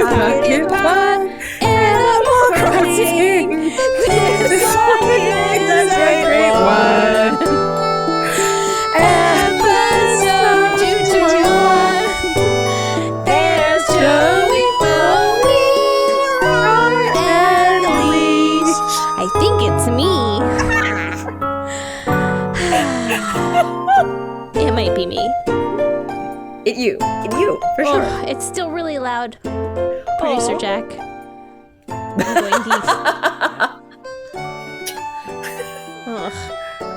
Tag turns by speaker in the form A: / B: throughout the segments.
A: Pocket Pod, Animal Crossing. This one is a great one. Episode 221. There's Joey, Bowie, Roar, and Elise. I think it's me. It might be me.
B: It's you, for sure.
A: It's still really loud. Producer Jack. I'm going deep.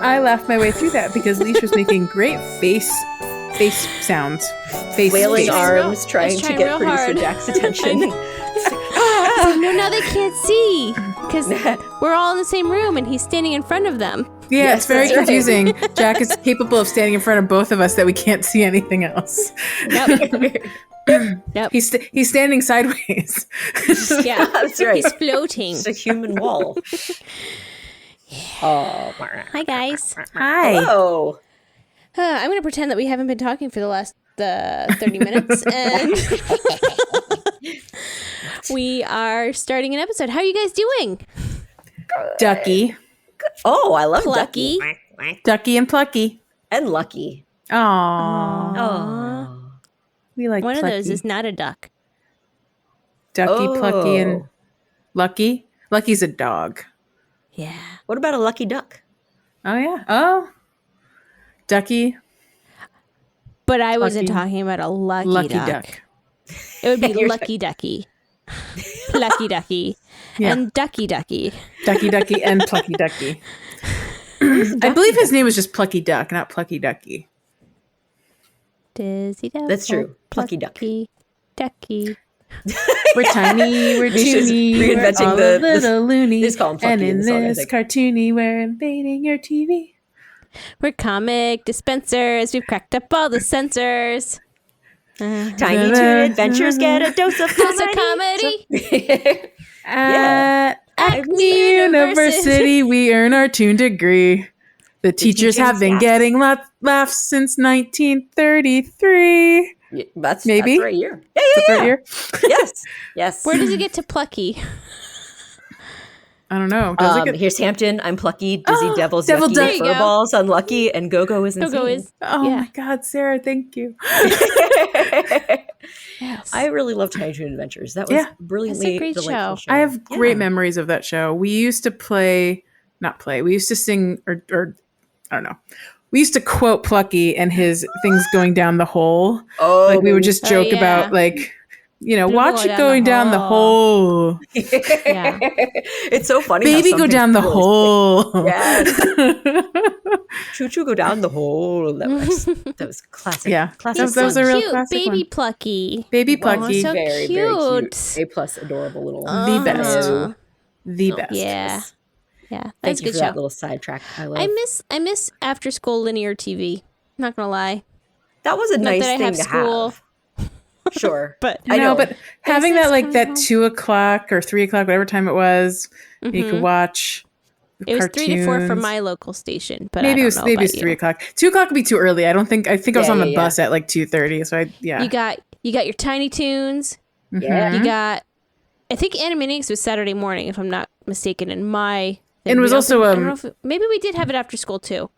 C: I laughed my way through that because Leash was making great face sounds.
B: Flailing arms,
A: I
B: trying
A: was
B: to
A: trying
B: get
A: real
B: producer
A: hard.
B: Jack's attention.
A: No, now they can't see because we're all in the same room and he's standing in front of them.
C: Yeah,
B: Yes,
C: it's very
B: that's right.
C: confusing. Jack is capable of standing in front of both of us that we can't see anything else.
A: Yep.
C: He's standing sideways.
A: Yeah,
B: That's right.
A: He's floating.
B: It's a human wall. Oh,
A: Hi, guys.
C: Hi.
B: hello.
A: I'm going to pretend that we haven't been talking for the last 30 minutes. And we are starting an episode. How are you guys doing?
C: Ducky.
B: Oh, I love
A: Plucky.
B: Ducky.
C: Ducky and Plucky.
B: And Lucky.
C: Aww.
B: Oh.
C: We like
A: One
C: Plucky.
A: of those is not a duck.
C: Ducky,
B: Oh.
C: Plucky, and Lucky. Lucky's a dog.
A: Yeah.
B: What about a lucky duck?
C: Oh, yeah. Oh. Ducky,
A: But I wasn't
C: Plucky.
A: talking about a lucky,
C: Lucky
A: duck.
C: Duck.
A: It would be
B: You're
A: Lucky Ducky. Plucky Ducky.
C: Yeah.
A: And Ducky Ducky.
C: Ducky, Ducky, and Plucky Ducky. I believe his name was just Plucky Duck, not Plucky Ducky.
A: Dizzy Duck.
B: That's true. Plucky Duck.
A: Ducky.
C: We're tiny, we're
B: Misha's
C: toony,
B: reinventing
C: we're all
B: the-
C: a little loony.
B: just call him Plucky
C: And
B: in
C: in
B: the song, I
C: this
B: think.
C: cartoony, we're invading your TV.
A: We're comic dispensers. We've cracked up all the sensors.
B: Tiny Toon Adventures get a dose of
A: Dose of
B: comedy.
A: comedy.
C: At Acme
A: University.
C: University, we earn our Toon degree. The teachers have been
B: yes.
C: getting laughs since 1933.
B: Yeah, that's
C: Maybe.
B: That's the right year. Yeah,
C: That's
B: yeah,
C: right
B: yeah.
C: here.
B: Yes. Yes.
A: Where does it get to Plucky?
C: I don't know. Does it get-
B: Here's Hampton. I'm Plucky. Dizzy
C: Oh,
B: Devil's
C: Devil
B: Yucky.
C: Duck.
A: There you go.
B: Furball's Unlucky. And Go-Go is insane.
A: Go-Go is.
C: Oh
A: yeah.
C: my God, Sarah, thank you.
A: Yes.
B: I really love Tiny Toon Adventures. That was
C: Yeah.
B: brilliantly
A: great
B: delightful
A: show.
C: I have great
B: Yeah.
C: memories of that show. We used to we used to sing, or I don't know. We used to quote Plucky and his things going down the hole.
B: Oh,
C: Like we would just
A: Oh,
C: joke
A: yeah.
C: about like,
A: It'll
C: watch
A: go
C: it going down the hole.
A: Yeah.
B: It's so funny. how
C: Baby,
B: some
C: go
B: things
C: down the
B: really
C: hole.
B: Yes. Choo choo, go down the hole. That was classic.
C: Yeah.
B: Classic.
A: He's
C: That was
A: so
C: a real
A: cute.
C: classic
A: Baby
C: one.
A: Plucky.
C: Baby
A: Oh,
C: Plucky,
A: so
B: very,
A: cute.
B: very cute. A+ adorable little
C: the best.
A: Uh-huh.
C: The
B: Oh,
C: best.
A: Yeah. Yeah. That's
B: Thank
A: a
B: you
A: good
B: for
A: show.
B: that little sidetrack. I love.
A: I miss after school linear TV. Not gonna lie.
B: That was a
A: Not
B: nice
A: that I
B: thing
A: have
B: to
A: school.
B: have. Sure,
A: But
B: I know.
C: But having
A: nice
C: that like
A: coming
C: that
A: home.
C: 2:00 or 3:00, whatever time it was, you could watch. The
A: it was 3 to 4 from
C: cartoons.
A: my local station. But
C: Maybe
A: I
C: it was
A: don't know
C: maybe
A: about
C: it's
A: you.
C: 3:00. 2:00 would be too early. I think I was
B: Yeah,
C: on the
B: yeah,
C: bus at like 2:30. So
A: You got your Tiny Toons.
B: Yeah.
A: You got. I think Animaniacs was Saturday morning, if I'm not mistaken. In my.
C: And it was
A: We don't
C: also,
A: think- I don't know if maybe we did have it after school too.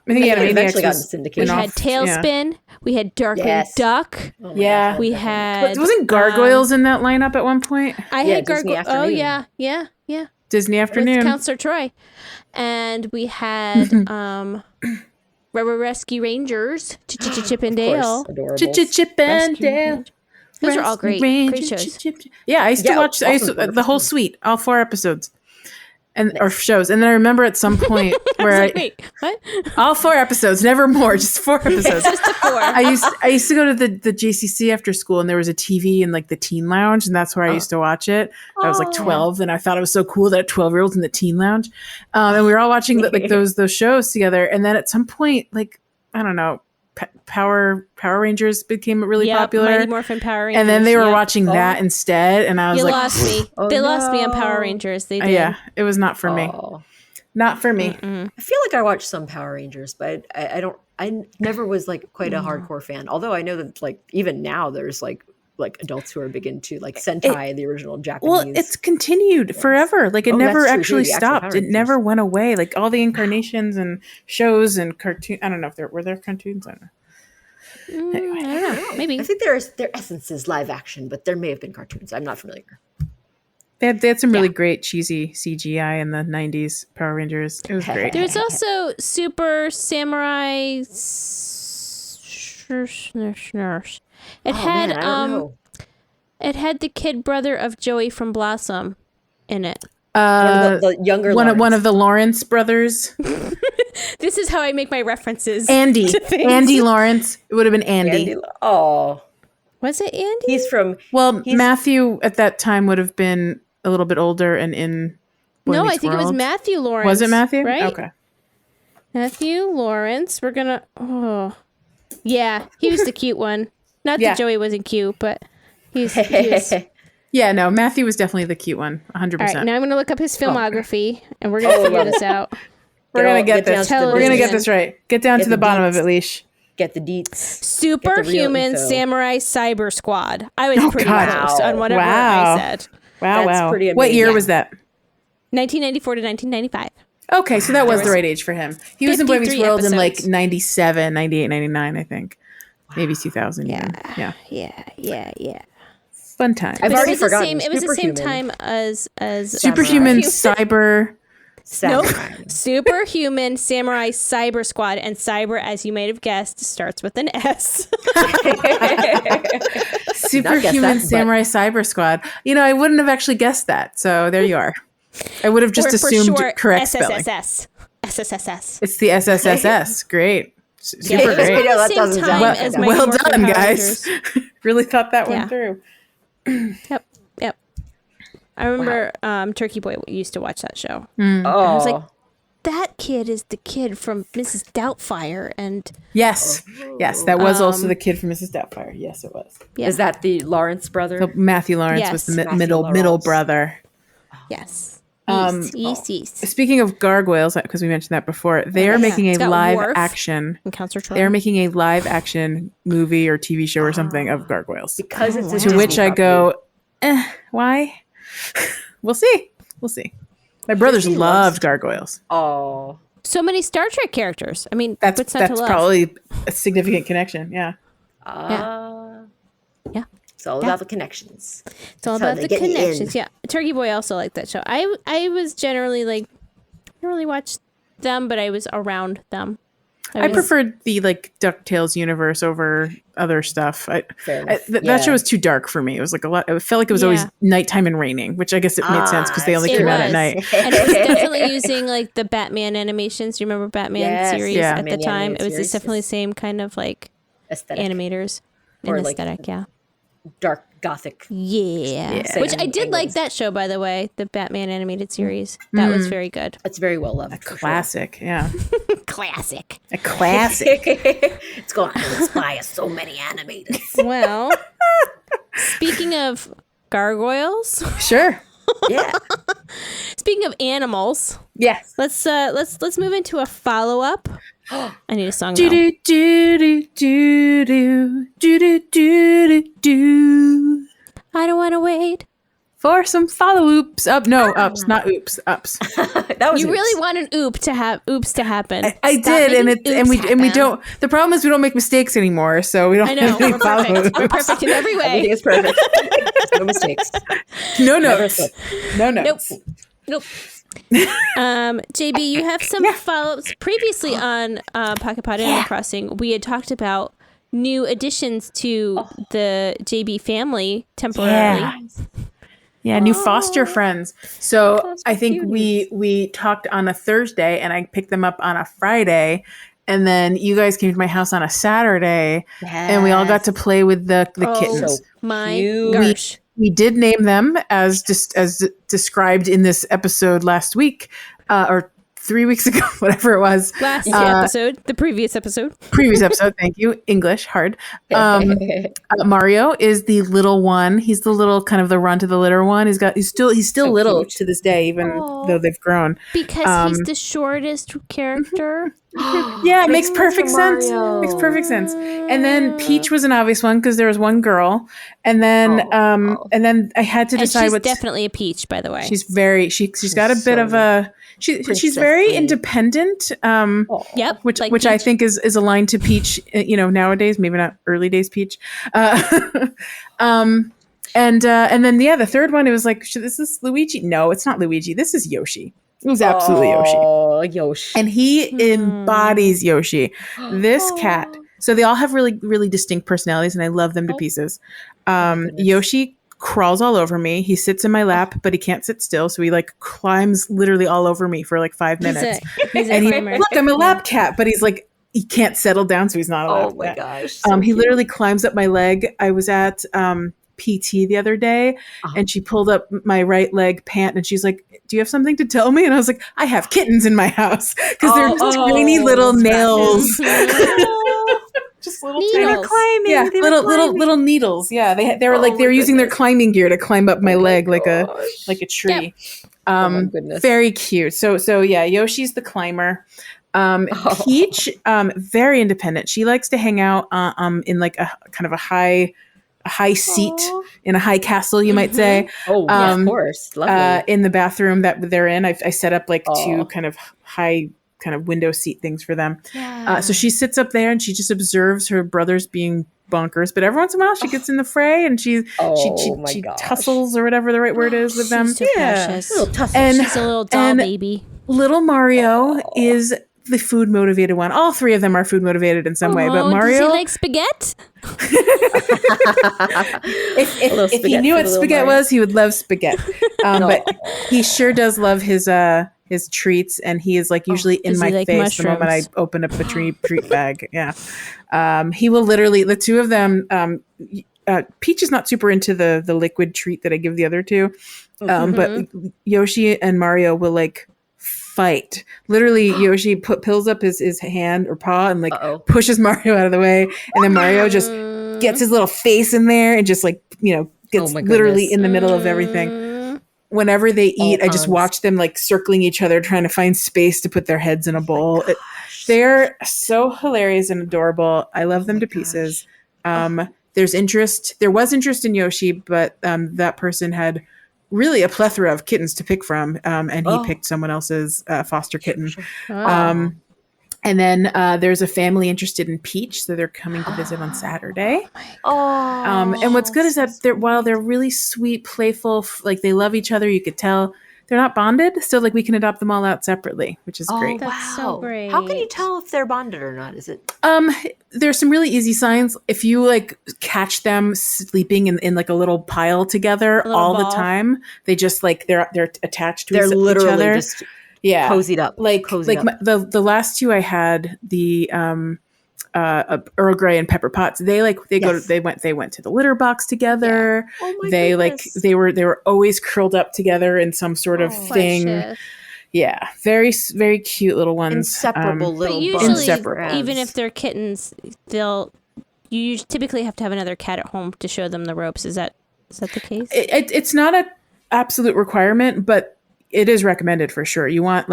C: I think
B: it
C: Animaniacs
B: eventually got
C: was
B: into
A: We
B: syndication.
A: had Tailspin. We had Darkwing
B: Yes.
A: Duck.
B: Oh my
C: Yeah.
B: gosh,
A: We
B: that was-
A: had.
C: But wasn't Gargoyles in that lineup at one point?
A: I
B: Yeah,
A: had
B: Disney
A: Gargoyle. Oh
B: Afternoon.
A: yeah.
C: Disney
A: With
C: Afternoon.
A: Counselor Troy, and we had Rubber Rescue Rangers, Chip and
B: Of course,
A: Dale.
B: adorable.
C: Chip and Dale.
A: Those are all great, great shows.
C: Yeah, I used to
B: Yeah,
C: watch. I used to,
B: awesome.
C: the whole suite, all 4 episodes, or shows. And then I remember at some point where
A: Like, wait, what?
C: all 4 episodes, never more, just 4 episodes.
A: Just the 4.
C: I used to go to the JCC after school, and there was a TV in like the teen lounge, and that's where I used to watch it. I was like 12, and I thought it was so cool that 12-year-olds in the teen lounge, and we were all watching like those shows together. And then at some point, like I don't know, Power Rangers became really popular,
A: Mighty Morphin Power Rangers.
C: and then they were
A: yep.
C: watching that instead, and I was
A: You
C: like,
A: lost me.
B: Oh,
A: They lost me on
B: no.
A: Power Rangers. They did.
C: yeah, it was not for me.
B: Oh.
C: Not for me.
A: Mm-mm.
B: I feel like I watched some Power Rangers, but I don't. I never was like quite a hardcore fan. Although I know that like even now there's like like adults who are big into like Sentai, the original Japanese.
C: Well, it's continued forever. Like it never
B: that's true,
C: actually
B: too, the actual Power
C: stopped. It
B: Rangers.
C: never went away. Like all the incarnations and shows and cartoon. I don't know if were there cartoons. I don't know.
A: I don't know. Maybe.
B: I think their essence is live action, but there may have been cartoons. I'm not familiar.
C: They had some really great cheesy CGI in the 90s Power Rangers. It was great.
A: There's also Super Samurai. It had
B: Man, I don't know.
A: it had the kid brother of Joey from Blossom in it.
B: One of the younger
C: One of the Lawrence brothers.
A: This is how I make my references.
C: Andy.
A: to things.
C: Andy Lawrence. It would have been Andy.
B: Oh,
A: Was it Andy?
B: he's from.
C: Well, Matthew at that time would have been a little bit older and in Boy
A: No,
C: Meets
A: I think it was
C: World.
A: Matthew Lawrence.
C: Was it Matthew?
A: Right?
C: Okay.
A: Matthew Lawrence. We're gonna. Oh, yeah, he was the cute one. Not
C: Yeah.
A: that Joey wasn't cute, but he was.
C: Yeah, no, Matthew was definitely the cute one. 100%.
A: All right, now I'm gonna look up his filmography, and we're gonna figure this out.
C: We're going to get
B: down
C: this.
B: to the
C: We're going to get
A: business.
C: this right. Get down to
B: Get
C: the
B: the
C: bottom of
B: deets.
C: it, Leash.
B: Get the deets.
A: Superhuman
B: info.
A: Samurai Cyber Squad. I was pretty
C: God.
A: close on whatever
C: Wow.
A: I said.
C: Wow,
B: That's
C: wow.
B: pretty
C: What year
B: amazing.
C: was that?
A: 1994 to 1995.
C: Okay, so that was the right age for him. He was in Boy Meets
A: 53
C: World in like
A: episodes.
C: 97, 98, 99, I think. Maybe 2000 even. Yeah.
A: Yeah.
C: Fun time.
B: I've
A: But
B: already
A: it was the
B: forgotten.
A: same. It was the same
B: Superhuman.
A: time as
C: Superhuman
A: Samurai.
C: Cyber.
B: Samurai.
A: Superhuman Samurai Cyber Squad, and cyber, as you might have guessed, starts with an S.
C: Superhuman
B: but-
C: Samurai Cyber Squad. You know, I wouldn't have actually guessed that. So there you are. I would have just
A: Or for
C: assumed
A: short,
C: correct spelling.
A: SSSS. SSSS.
C: It's the SSSS. Great. Super
A: it was
C: great.
A: around
B: Yeah,
A: the
B: that
A: same
B: doesn't
A: time
B: sound
C: Well,
A: as
B: bad.
A: Mighty
C: well
A: Morphin
C: done,
A: Power
C: guys.
A: Rangers.
C: Really thought that
A: Yeah.
C: one through.
A: Yep. I remember Turkey Boy used to watch that show.
B: Oh,
A: was like, that kid is the kid from Mrs. Doubtfire, and
C: Yes. Yes, that was also the kid from Mrs. Doubtfire. Yes, it was.
A: yeah,
B: is that the Lawrence brother?
C: So Matthew Lawrence was the
A: Yes.
B: Matthew
C: middle
B: Lawrence.
C: brother.
A: yes, yes.
C: Speaking of gargoyles, because we mentioned that before, they are making
A: It's
C: a
A: got
C: live
A: Worf
C: action.
A: And Counselor Troy.
C: They're making a live action movie or TV show or something of gargoyles.
B: Because it's a
C: To
B: Disney
C: which I
B: property.
C: go, why? We'll see. We'll see. My brothers
B: Disney
C: loved
B: loves-
C: gargoyles.
B: Oh,
A: So many Star Trek characters. I mean,
C: That's
A: what's not to love?
C: probably a significant connection. Yeah.
A: Yeah.
B: It's all about the connections.
A: It's all
B: That's how
A: about
B: they
A: the
B: get you in.
A: connections. Yeah, Turkey Boy also liked that show. I was generally like, I didn't really watch them, but I was around them.
C: I
A: was-
C: preferred the like DuckTales universe over other stuff.
B: Fair enough.
C: That show was too dark for me. It was like a lot. It felt like it was always
A: Yeah.
C: nighttime and raining, which I guess it made sense because they only
A: It
C: came out at
A: was.
C: night.
A: And it was definitely using like the Batman animations. Do you remember Batman
B: Yes,
A: series
C: yeah.
A: at the
B: Batman
A: time?
B: animated
A: It was
B: series,
A: definitely the
B: yes.
A: same kind of like
B: Aesthetic.
A: animators
B: Or,
A: and
B: like,
A: aesthetic. Yeah.
B: Dark gothic.
A: Yeah. Which I did like that show, by the way, the Batman animated series. That was very good.
B: That's very well loved. for sure.
C: Classic, yeah,
A: Classic.
C: a classic.
B: It's going to inspire so many animators.
A: Well, speaking of gargoyles,
C: Sure.
B: Yeah.
A: speaking of animals,
C: Yes.
A: let's move into a follow up. I need a song.
C: Do
A: Now.
C: do do do do do do do do do.
A: I don't want to wait.
C: For some follow oops up, no ups, not oops, ups.
B: That was
A: You
B: oops.
A: really want an oops to happen.
C: I
A: Stop
C: did, and
A: making
C: it's and we
A: oops
C: don't. The problem is we don't make mistakes anymore, so we don't
A: I know.
C: have any
A: We're
C: follow
A: perfect. We're
C: oops.
A: perfect in every
B: Everything
A: way.
B: is perfect. No mistakes.
C: No
B: Never
C: notes.
B: slip.
C: No notes.
A: Nope. JB, you have some follow-ups. Previously on Pocket Pod Animal Crossing, we had talked about new additions to the JB family temporarily.
C: Yeah. Yeah, new foster friends. So I think we talked on a Thursday, and I picked them up on a Friday, and then you guys came to my house on a Saturday, and we all got to play with the kittens.
B: So
A: My
B: cute.
A: gosh.
C: We did name them as described in this episode last week, or 3 weeks ago, whatever it was.
A: Last episode, the previous episode.
C: Previous episode. Thank you. English hard. Mario is the little one. He's the little kind of the run to the litter one. He's still
B: So
C: little
B: cute.
C: to this day, even though they've grown.
A: Because he's the shortest character.
C: Yeah, it makes perfect
B: Mr.
C: sense.
B: Mario.
C: Makes perfect sense. And then Peach was an obvious one because there was one girl, and then I had to
A: And
C: decide
A: she's
C: what.
A: definitely a peach, by the way.
C: She's very she's got a bit of a she's very
B: princessly.
C: independent.
A: Yep.
C: Which
A: like
C: which I
A: Peach.
C: think is aligned to Peach. Nowadays, maybe not early days Peach. And then the third one, it was like, this is Luigi. No, it's not Luigi. This is Yoshi. It was absolutely Yoshi.
B: Oh, Yoshi.
C: And he embodies Yoshi. This cat. So they all have really, really distinct personalities, and I love them to pieces.
B: goodness.
C: Yoshi crawls all over me. He sits in my lap, but he can't sit still. So he like climbs literally all over me for like 5 minutes.
A: He's a
C: And
A: climber.
C: look, I'm a lap cat, but he's like, he can't settle down, so he's not a lap
B: Oh my
C: cat.
B: gosh.
C: He literally climbs up my leg. I was at PT the other day, and she pulled up my right leg pant, and she's like, "Do you have something to tell me?" And I was like, "I have kittens in my house because they're tiny little nails." Just little
A: Needles.
C: tiny
B: They were climbing.
C: yeah,
B: They were climbing.
C: little needles. Yeah, they were like they were using their climbing gear to climb up my leg like a tree.
B: my goodness.
C: Very cute. So yeah, Yoshi's the climber. Peach, very independent. She likes to hang out in like a kind of a high seat in a high castle, you might say.
B: Oh, yeah, of course. Lovely.
C: In the bathroom that they're in. I set up like two kind of high kind of window seat things for them. So she sits up there and she just observes her brothers being bonkers, but every once in a while she gets in the fray and she tussles or whatever the right word is with them.
A: She's so precious.
B: Little tussle.
C: And
A: She's a little doll baby.
C: little Mario is the food motivated one. All three of them are food motivated in some way, but Mario,
A: does he like spaghetti?
C: if he knew what spaghetti was, he would love spaghetti. But he sure does love his treats, and he is like usually in my
A: like
C: face
A: mushrooms?
C: the moment I open up a treat bag. Yeah, he will literally, the two of them. Peach is not super into the liquid treat that I give the other two, but Yoshi and Mario will like fight. Literally, Yoshi pills up his hand or paw and like pushes Mario out of the way, and then Mario just gets his little face in there and just like gets literally in the middle of everything. Whenever they eat, I just watch them like circling each other, trying to find space to put their heads in a bowl. They're so hilarious and adorable. I love them to pieces. There was interest in Yoshi, but that person had really a plethora of kittens to pick from, and he picked someone else's foster kitten. And then there's a family interested in Peach, so they're coming to visit on Saturday. And what's good is that while they're really sweet, playful, like they love each other, you could tell they're not bonded. So like we can adopt them all out separately, which is great.
A: That's so great.
B: How can you tell if they're bonded or not? Is it?
C: There's some really easy signs. If you like catch them sleeping in like a little pile together all the time, they just like they're attached to each other.
B: Just cozied up.
C: The last two I had, the Earl Grey and Pepper Potts, they went to the litter box together. Yeah. Oh my goodness. They were always curled up together in some sort of thing. Precious. Yeah, very very cute little ones.
B: Inseparable little.
A: But usually, even if they're kittens, you typically have to have another cat at home to show them the ropes. Is that the case?
C: It's not an absolute requirement, but it is recommended for sure. You want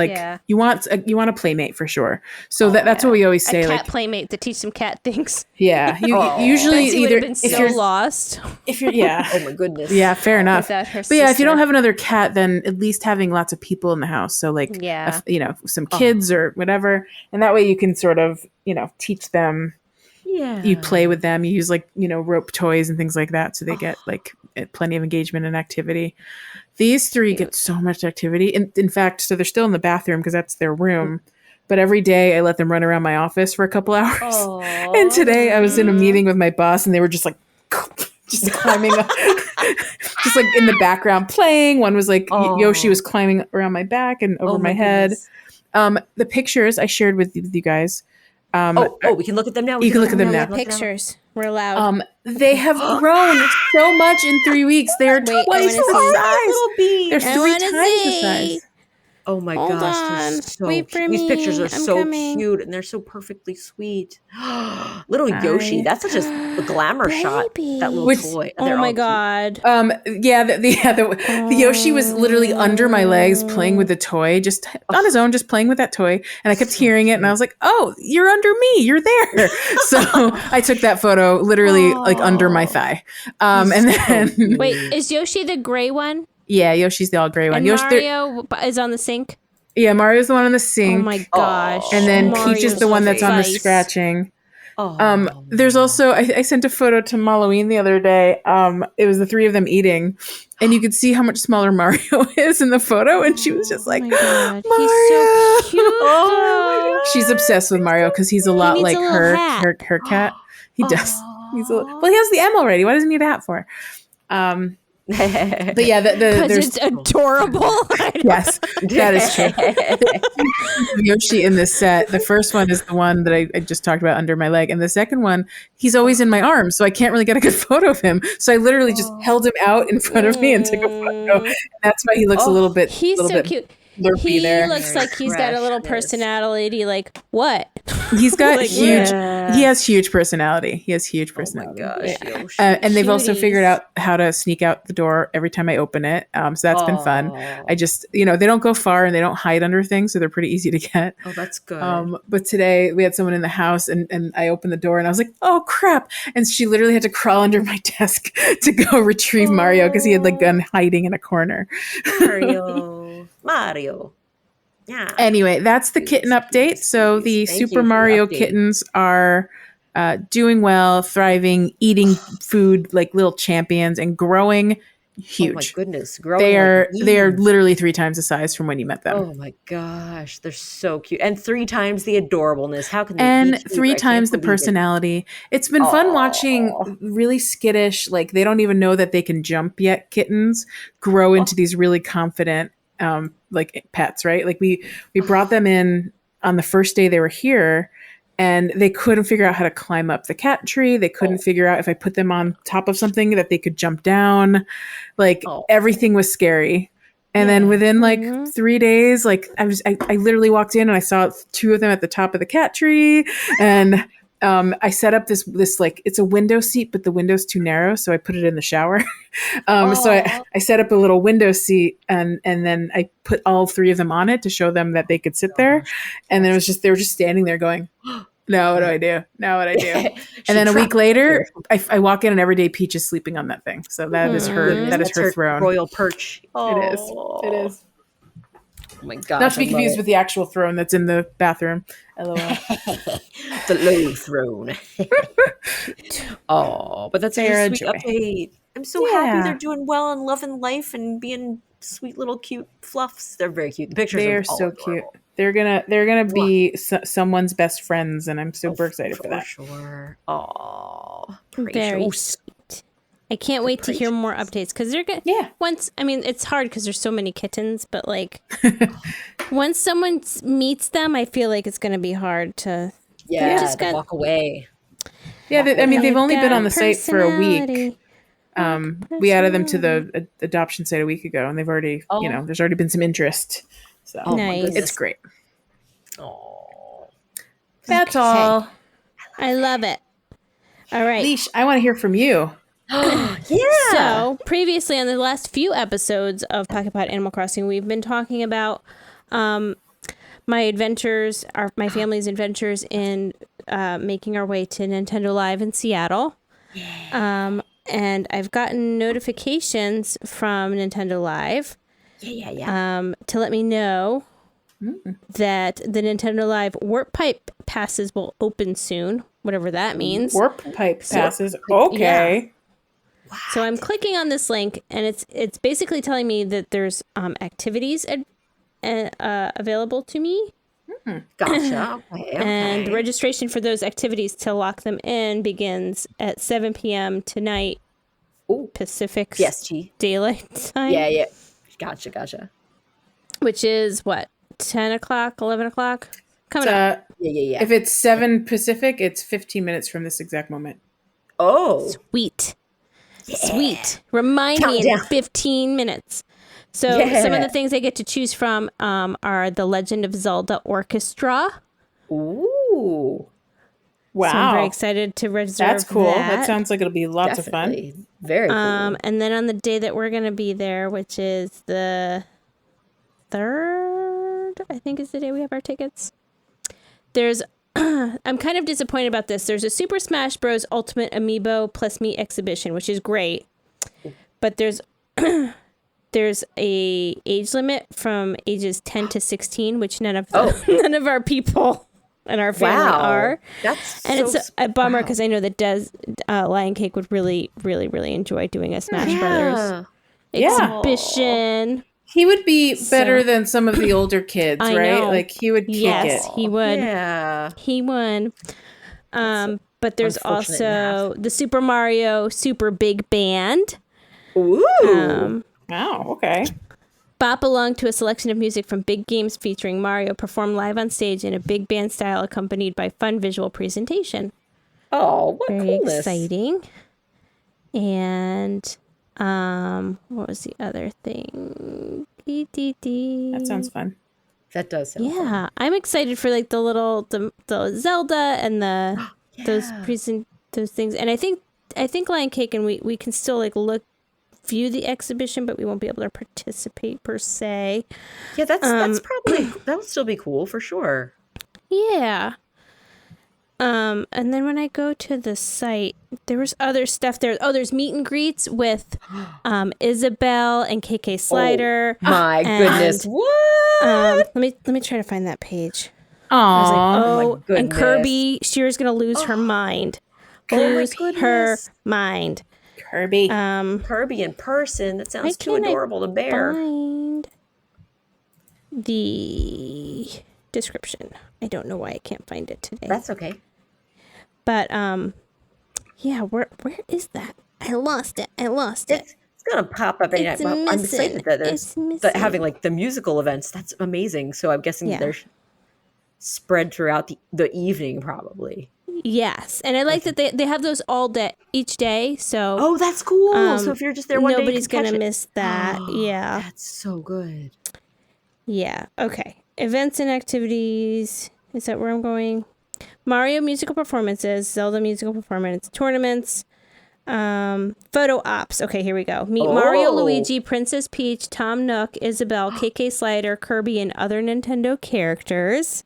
C: you want a playmate for sure. So that's what we always say.
A: A cat playmate to teach them cat things.
C: Yeah, usually either
A: been if you're lost.
C: If you're
B: oh my goodness.
C: Yeah, fair enough. But if you don't have another cat, then at least having lots of people in the house. So like some kids or whatever, and that way you can sort of teach them. Yeah, you play with them. You use like rope toys and things like that, so they get like plenty of engagement and activity. These three get so much activity. In fact, so they're still in the bathroom because that's their room. But every day I let them run around my office for a couple hours. Aww. And today I was in a meeting with my boss and they were just like just climbing up, just like in the background playing. One was like Yoshi was climbing around my back and over my head. The pictures I shared with you guys.
B: We can look at them now.
C: You can look at them now.
A: Pictures. We're allowed.
C: They have grown so much in 3 weeks. They are twice the size. They're 3 times the size.
B: Oh my
A: Hold
B: gosh,
A: on.
B: they're so
A: Wait for
B: cute. These pictures
A: me.
B: are
A: I'm
B: so
A: coming.
B: cute and they're so perfectly sweet. Little Yoshi,
C: Hi.
B: that's such a glamour shot. That little
C: Which-
B: toy.
A: Oh
B: They're
A: my
B: all cute.
A: god.
C: The Yoshi was literally under my legs playing with the toy, just on his own, just playing with that toy. And I kept hearing it, and I was like, "Oh, you're under me, you're there." So I took that photo literally like under my thigh. And then
A: Wait, is Yoshi the gray one?
C: yeah, Yoshi's the all gray one.
A: And
C: Yoshi,
A: Mario is on the sink?
C: yeah, Mario's the one on the sink.
A: Oh my gosh.
C: And then Peach is
A: Mario's
C: the one that's on the
A: face.
C: scratching.
B: Oh.
C: There's also I sent a photo to Halloween the other day. It was the three of them eating, and you could see how much smaller Mario is in the photo, and she was just like,
A: Oh my god.
C: Mario.
A: He's so cute.
B: Oh
C: She's obsessed with Mario because he's a lot
A: needs
C: like
A: a little
C: her
A: hat.
C: cat. He does. Well, he has the M already. Why does he need a hat for? But yeah,
A: Because
C: there's
A: it's adorable.
C: yes, that is true. Yoshi in this set. The first one is the one that I just talked about under my leg, and the second one, he's always in my arms, so I can't really get a good photo of him. So I literally just held him out in front of me and took a photo. And that's why he looks a little bit.
A: He's
C: little
A: so
C: bit
A: cute.
C: lurpy
A: He
C: there.
A: looks like he's got a little
B: Precious.
A: personality. Like, what?
C: He's got
A: Like,
C: huge.
B: yeah.
C: He has huge personality. He has huge
B: Oh my
C: personality.
B: gosh, Yoshi.
C: And they've also
A: Cuties.
C: figured out how to sneak out the door every time I open it. So that's been fun.
B: Oh.
C: I just, they don't go far and they don't hide under things, so they're pretty easy to get.
B: Oh, that's good.
C: But today we had someone in the house and I opened the door and I was like, oh crap. And she literally had to crawl under my desk to go retrieve Mario because he had like gone hiding in a corner.
B: Mario. Yeah.
C: Anyway, that's the kitten update. So the
B: Thank you
C: Super
B: for the
C: Mario
B: update.
C: kittens are doing well, thriving, eating food like little champions, and growing huge.
B: Oh my goodness. Growing
C: They are
B: like
C: they are
B: weeds.
C: literally 3 times the size from when you met them.
B: Oh my gosh. They're so cute. And 3 times the adorableness. How can they
C: And
B: be cute?
C: 3
B: I can't
C: times the
B: believe it.
C: personality. It's been fun watching really skittish, like they don't even know that they can jump yet kittens grow into these really confident like pets, right? Like we brought them in on the first day they were here and they couldn't figure out how to climb up the cat tree. They couldn't figure out if I put them on top of something that they could jump down. Like everything was scary. And then within like 3 days, like I literally walked in and I saw 2 of them at the top of the cat tree. And I set up this like, it's a window seat, but the window's too narrow. So I put it in the shower. So I set up a little window seat and then I put all 3 of them on it to show them that they could sit there. And then they were just standing there going, now what do I do? Now what do I do? And then a week later, I walk in and every day Peach is sleeping on that thing. So that is her,
B: That's
C: her throne.
B: royal perch.
C: It is. It is.
B: Oh my gosh.
C: Not to be
B: I love
C: confused
B: it.
C: with the actual throne that's in the bathroom. LOL.
B: The low throne. But that's
C: They're
B: a
C: a
B: sweet
C: joy.
B: update. I'm so
C: Yeah.
B: happy they're doing well and loving life and being sweet little cute fluffs. They're very cute. The pictures
C: They are
B: all
C: so cute.
B: adorable.
C: They're gonna be someone's best friends, and I'm super excited for that.
B: Sure. Oh,
A: Very sweet. I can't wait to hear more updates because they're good.
C: Yeah.
A: It's hard because there's so many kittens, but like once someone meets them, I feel like it's going to be hard to.
B: just walk away.
C: Yeah, they've only been on the
A: Got
C: site for a week.
A: personality.
C: We added them to the adoption site a week ago, and they've already, there's already been some interest. So
A: Nice.
C: it's great.
B: Oh,
C: That's all.
A: I love it. All right.
C: Leash, I want to hear from you.
B: yeah.
A: So previously on the last few episodes of Pocket Pod Animal Crossing, we've been talking about my adventures, my family's adventures in making our way to Nintendo Live in Seattle. And I've gotten notifications from Nintendo Live to let me know that the Nintendo Live Warp Pipe passes will open soon, whatever that means.
C: Warp pipe passes. Okay.
A: So I'm clicking on this link, and it's basically telling me that there's activities available to me.
B: Gotcha. Okay.
A: And registration for those activities to lock them in begins at 7 p.m. tonight, Pacific
B: PST.
A: Daylight Time.
B: Yeah. Gotcha.
A: Which is what, 10 o'clock, 11 o'clock? Coming up.
B: Yeah.
C: If it's 7 Pacific, it's 15 minutes from this exact moment.
B: Oh.
A: Sweet. Remind me in
B: Countdown.
A: 15 minutes. So some of the things I get to choose from are the Legend of Zelda Orchestra.
B: Ooh.
C: Wow.
A: So I'm very excited to reserve
C: That's cool.
A: that.
C: That sounds like it'll be lots of fun.
B: Very cool.
A: And then on the day that we're going to be there, which is the 3rd, I think is the day we have our tickets. There's, I'm kind of disappointed about this. There's a Super Smash Bros. Ultimate Amiibo Plus Me exhibition, which is great. But there's a age limit from ages 10 to 16, which none of our people and our family are. It's a bummer because I know that Lion Cake would really, really, really enjoy doing a Smash Brothers exhibition.
C: He would be better than some of the older kids, right?
A: Know.
C: Like he would kick it.
A: Yes, he would.
B: Yeah.
A: He would. But there's also the Super Mario Super Big Band.
B: Ooh.
C: Wow, okay.
A: Bop along to a selection of music from big games featuring Mario performed live on stage in a big band style accompanied by fun visual presentation.
B: Oh, what
A: Very
B: coolness.
A: exciting. And what was the other thing?
C: That sounds fun.
B: That does sound fun.
A: Yeah, I'm excited for like the Zelda and those things. And I think Lion Cake, and we can still like view the exhibition, but we won't be able to participate per se.
B: Yeah, that's probably that'll still be cool for sure.
A: Yeah. And then when I go to the site, there was other stuff there. Oh, there's meet and greets with Isabel and KK Slider.
B: Oh, my goodness. What?
A: Let me try to find that page.
C: Aww.
A: I was like,
B: my goodness.
A: and Kirby, Shear's gonna lose her mind. Lose her mind.
C: Kirby.
B: Kirby in person. That sounds too adorable to bear.
A: Find the description. I don't know why I can't find it today.
B: That's okay.
A: But yeah, where is that? I lost it.
B: It's gonna pop up.
A: It's
B: I'm excited that
A: It's
B: that having like the musical events. That's amazing. So I'm guessing they're spread throughout the evening, probably.
A: Yes, and I like that they have those all day each day. So
B: that's cool. So if you're just there one day,
A: nobody's gonna miss that. Yeah,
B: that's so good.
A: Yeah. Okay. Events and activities. Is that where I'm going? Mario musical performances, Zelda musical performance, tournaments, photo ops. Okay, here we go. Meet Mario, Luigi, Princess Peach, Tom Nook, Isabel, KK Slider, Kirby, and other Nintendo characters.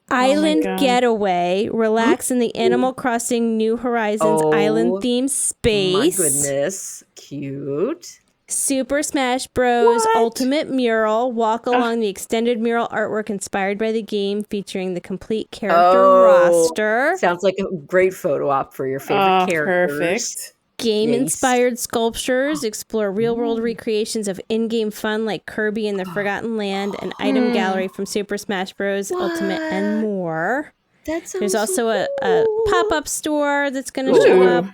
A: Island getaway. Relax in the Animal Crossing New Horizons island themed space.
B: My goodness. Cute.
A: Super Smash Bros. Ultimate Mural. Walk along the extended mural artwork inspired by the game, featuring the complete character roster.
B: Sounds like a great photo op for your favorite characters.
C: Perfect.
A: Game-inspired sculptures. Explore real-world recreations of in-game fun like Kirby and the Forgotten Land, an item gallery from Super Smash Bros. Ultimate, and more.
B: That sounds
A: There's also
B: so
A: a pop-up store that's going to show up.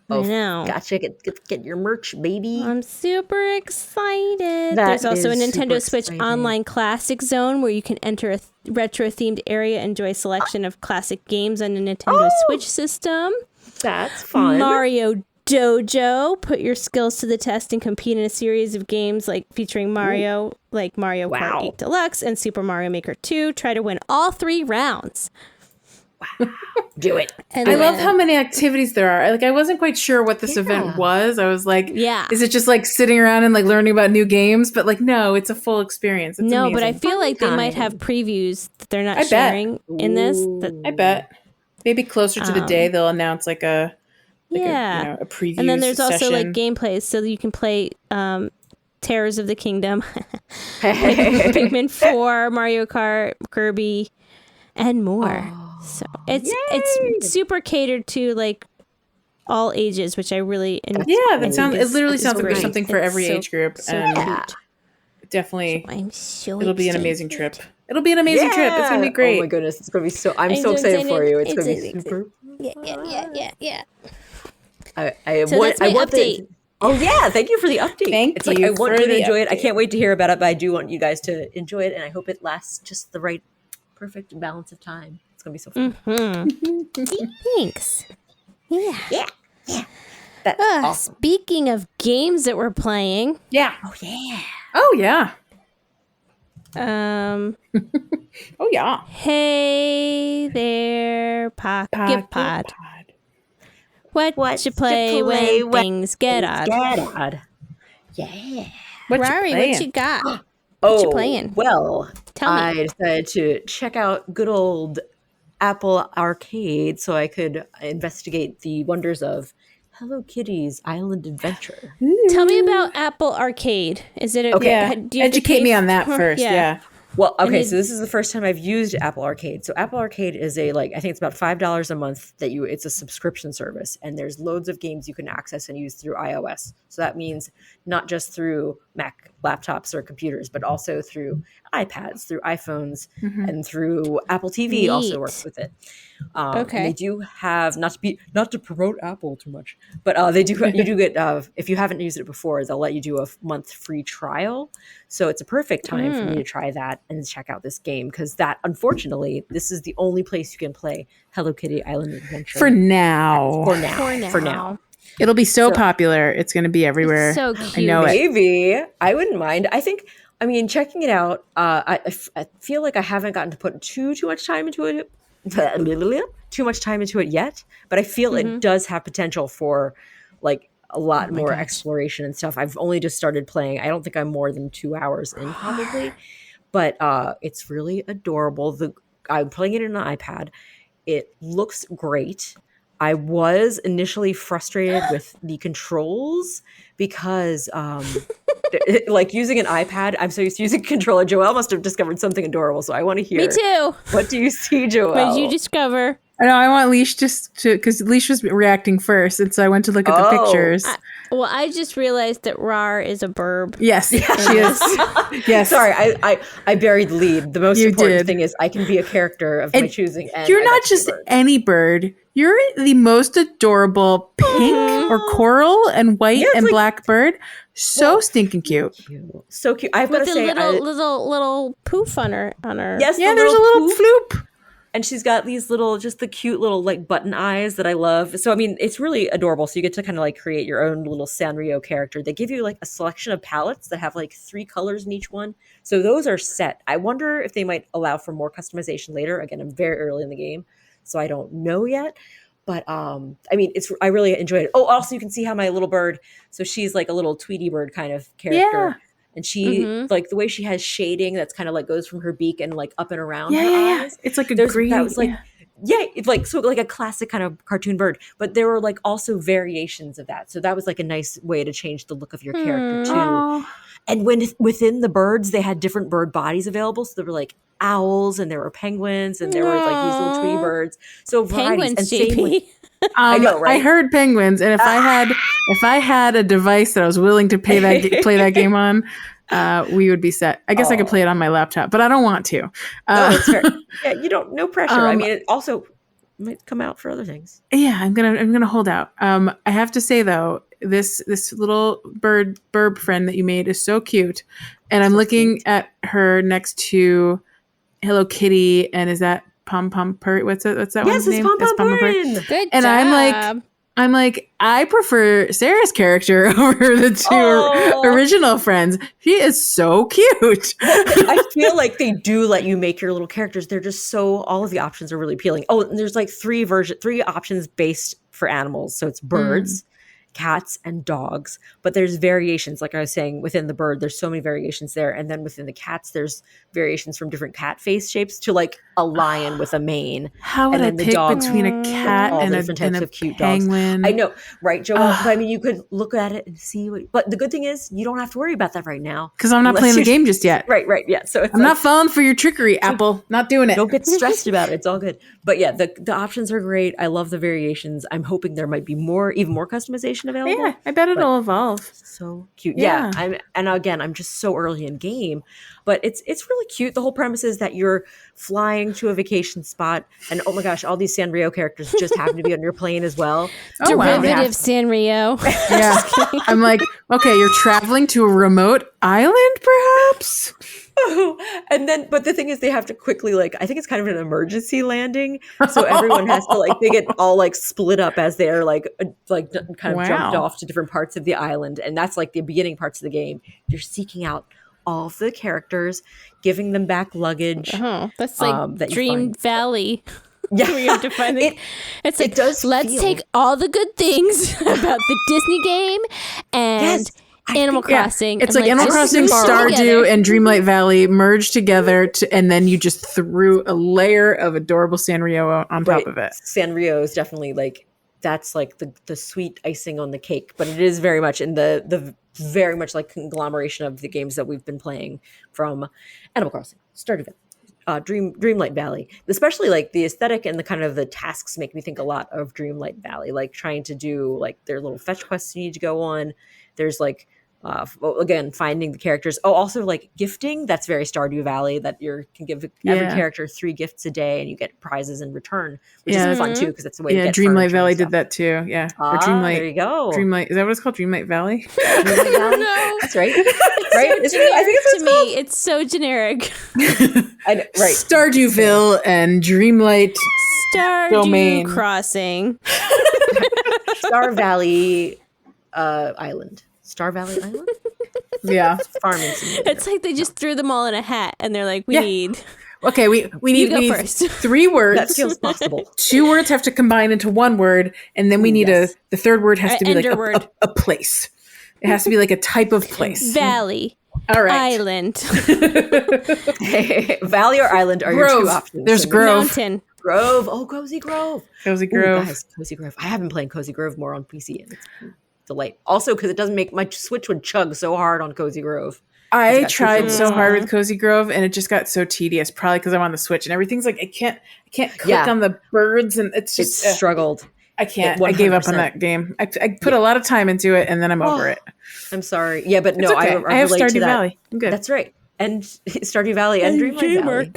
A: I know.
B: Gotcha. Get your merch, baby.
A: I'm super excited. There's also a Nintendo Switch Online Classic Zone where you can enter a retro-themed area, enjoy a selection of classic games on a Nintendo Switch system.
B: That's fun.
A: Mario Dojo. Put your skills to the test and compete in a series of games like featuring Mario, like Mario Kart 8 Deluxe and Super Mario Maker 2. Try to win all 3 rounds.
B: Wow. Do it.
C: And I love how many activities there are. Like, I wasn't quite sure what this event was. I was like, is it just like sitting around and like learning about new games? But like, no, it's a full experience. It's amazing.
A: But I feel like they might have previews that they're not sharing in this.
C: I bet. Maybe closer to the day they'll announce like a preview.
A: And then there's also
C: session.
A: like gameplays, so you can play Terrors of the Kingdom, Pikmin 4, Mario Kart, Kirby, and more. So it's super catered to like all ages, which I really enjoy.
C: Yeah, it literally sounds like there's something for every age group, and definitely it'll be an amazing trip. It'll be an amazing trip. It's gonna be great.
B: Oh my goodness, it's gonna be so. I'm so excited for you. It's gonna be super.
A: Yeah.
B: I want update. Thank you for the update. I want you to enjoy it. I can't wait to hear about it, but I do want you guys to enjoy it, and I hope it lasts just the right, perfect balance of time. It's gonna be so fun.
A: Thanks. Yeah.
B: That's awesome.
A: Speaking of games that we're playing.
C: Yeah.
B: Oh, yeah.
C: Oh, yeah.
A: Oh,
C: yeah.
A: Hey there, Pocket Pod. What you play when things get odd?
B: Yeah.
A: Rory, what you got?
B: What
A: you playing?
B: Well,
A: Tell me.
B: I decided to check out good old Apple Arcade so I could investigate the wonders of Hello Kitty's Island Adventure.
A: Tell me about Apple Arcade. Is it
C: okay? Yeah. Educate me on that first. Yeah.
B: Well, okay, so this is the first time I've used Apple Arcade. So Apple Arcade is I think it's about $5 a month it's a subscription service, and there's loads of games you can access and use through iOS. So that means not just through Mac laptops or computers, but also through iPads, through iPhones, and through Apple TV also works with it. Okay. And they do have not to promote Apple too much, but you do get if you haven't used it before, they'll let you do a month free trial. So it's a perfect time for me to try that and check out this game, because unfortunately, this is the only place you can play Hello Kitty Island Adventure
C: for now.
B: For now.
C: It'll be so popular. It's going to be everywhere.
A: It's so cute.
C: I know
B: Maybe. I wouldn't mind. Checking it out, I feel like I haven't gotten to put too much time into it. Yet, but I feel it does have potential for like a lot more exploration and stuff. I've only just started playing. I don't think I'm more than 2 hours in probably, but it's really adorable. I'm playing it on an iPad. It looks great. I was initially frustrated with the controls because like using an iPad, I'm so used to using a controller. Joelle must have discovered something adorable, so I want to hear.
A: Me too.
B: What do you see, Joelle?
A: What did you discover?
C: I know. I want Leash because Leash was reacting first, and so I went to look at the pictures.
A: I just realized that Rar is a burb.
C: Yes, she is. Yes.
B: Sorry, I buried the lead. The most important thing is I can be a character of my choosing. And
C: you're not just any bird. You're the most adorable pink or coral and white and black bird. So stinking cute.
B: So cute. I've got to say,
A: little poof on her.
B: Yes,
C: yeah, there's a little floop.
B: And she's got these just the cute little like button eyes that I love. So, it's really adorable. So you get to kind of like create your own little Sanrio character. They give you like a selection of palettes that have like 3 colors in each one. So those are set. I wonder if they might allow for more customization later. Again, I'm very early in the game, so I don't know yet. But I really enjoyed it. Oh, also you can see how my little bird, so she's like a little Tweety bird kind of character. Yeah. And she like the way she has shading that's kind of like goes from her beak and like up and around her eyes.
C: It's like a green.
B: That was like it's like so like a classic kind of cartoon bird. But there were like also variations of that. So that was like a nice way to change the look of your character too. Aww. And within the birds, they had different bird bodies available. So there were like owls and there were penguins and there were like these little tree birds. So
A: penguins,
B: and JP.
C: I know, right? I heard penguins, and if I had a device that I was willing to play that game on, we would be set. I guess I could play it on my laptop, but I don't want to.
B: No, that's fair. Yeah, you don't. No pressure. It also might come out for other things.
C: Yeah, I'm gonna hold out. I have to say though, this little burb friend that you made is so cute, and I'm looking at her next to Hello Kitty, and is that Pom Pom Purr? What's that one's name?
B: Yes, it's Pom Pom Purr.
A: Good
C: and
A: job.
C: I'm like, I prefer Sarah's character over the two original friends. She is so cute.
B: I feel like they do let you make your little characters. They're just so, all of the options are really appealing. Oh, and there's like 3 options based for animals. So it's birds, cats, and dogs. But there's variations, like I was saying, within the bird, there's so many variations there. And then within the cats, there's variations from different cat face shapes to like a lion with a mane.
C: How would I pick between a cat and a cute penguin?
B: Dogs. I know, right, Joelle? But you could look at it and see. But the good thing is, you don't have to worry about that right now.
C: Because I'm not playing the game just yet.
B: Right, yeah. So
C: I'm not falling for your trickery, Apple. Not doing it.
B: Don't get stressed about it. It's all good. But yeah, the options are great. I love the variations. I'm hoping there might be even more customization available.
C: Yeah, I bet it'll evolve.
B: So cute. Yeah. I'm just so early in game, but it's really cute. The whole premise is that you're flying to a vacation spot, and oh my gosh, all these Sanrio characters just happen to be on your plane as well.
A: Derivative Sanrio.
C: Yeah. I'm like, okay, you're traveling to a remote island, perhaps?
B: And then, but the thing is, they have to quickly, like, I think it's kind of an emergency landing. So everyone has to, like, they get all, like, split up as they're, like kind of jumped off to different parts of the island. And that's, like, the beginning parts of the game. You're seeking out all of the characters, giving them back luggage.
A: That's like Dream Valley.
B: Yeah.
A: We have to find it's like, let's take all the good things about the Disney game and Animal Crossing.
C: It's like Animal Crossing, Stardew, and Dreamlight Valley merged together, and then you just threw a layer of adorable Sanrio on top of it.
B: Sanrio is definitely like, that's like the sweet icing on the cake, but it is very much in the very much like conglomeration of the games that we've been playing from Animal Crossing, Stardew Valley, Dreamlight Valley. Especially like the aesthetic and the kind of the tasks make me think a lot of Dreamlight Valley, like trying to do like their little fetch quests you need to go on. There's like again, finding the characters. Oh, also like gifting. That's very Stardew Valley, that you can give every character 3 gifts a day and you get prizes in return, which is fun too, because that's the way to get
C: Dreamlight Valley did that too. Yeah. Or Dreamlight,
B: there you go.
C: Dreamlight, is that what it's called? Dreamlight Valley?
B: Dreamlight Valley?
A: No.
B: That's right.
A: It's
B: right?
A: so generic to me. It's so generic.
B: I know, right.
C: Stardewville and Dreamlight
A: Stardew Crossing.
B: Star Valley Island. Star Valley Island?
C: Yeah.
B: Farming simulator.
A: It's like they just threw them all in a hat and they're like, we need...
C: Okay, we need
A: first.
C: 3 words.
B: That feels possible.
C: 2 words have to combine into 1 word, and then we need the third word has to be like a place. It has to be like a type of place.
A: Valley.
C: All right.
A: Island.
B: Valley or island are
C: Grove.
B: Your 2 options.
C: There's Grove.
A: Mountain.
B: Grove. Oh, Cozy Grove.
C: Cozy Grove.
B: Ooh, guys, Cozy Grove. I have been playing Cozy Grove more on PC, and it's delight. Also, because it doesn't make my Switch would chug so hard on Cozy Grove.
C: I tried so hard with Cozy Grove, and it just got so tedious. Probably because I'm on the Switch, and everything's like I can't click on the birds, and it's just
B: struggled.
C: I can't. I gave up on that game. I put a lot of time into it, and then I'm over it.
B: I'm sorry. Yeah, but no,
C: okay. I have Stardew Valley. I'm good.
B: That's right. And Stardew Valley and Dreamlight Valley.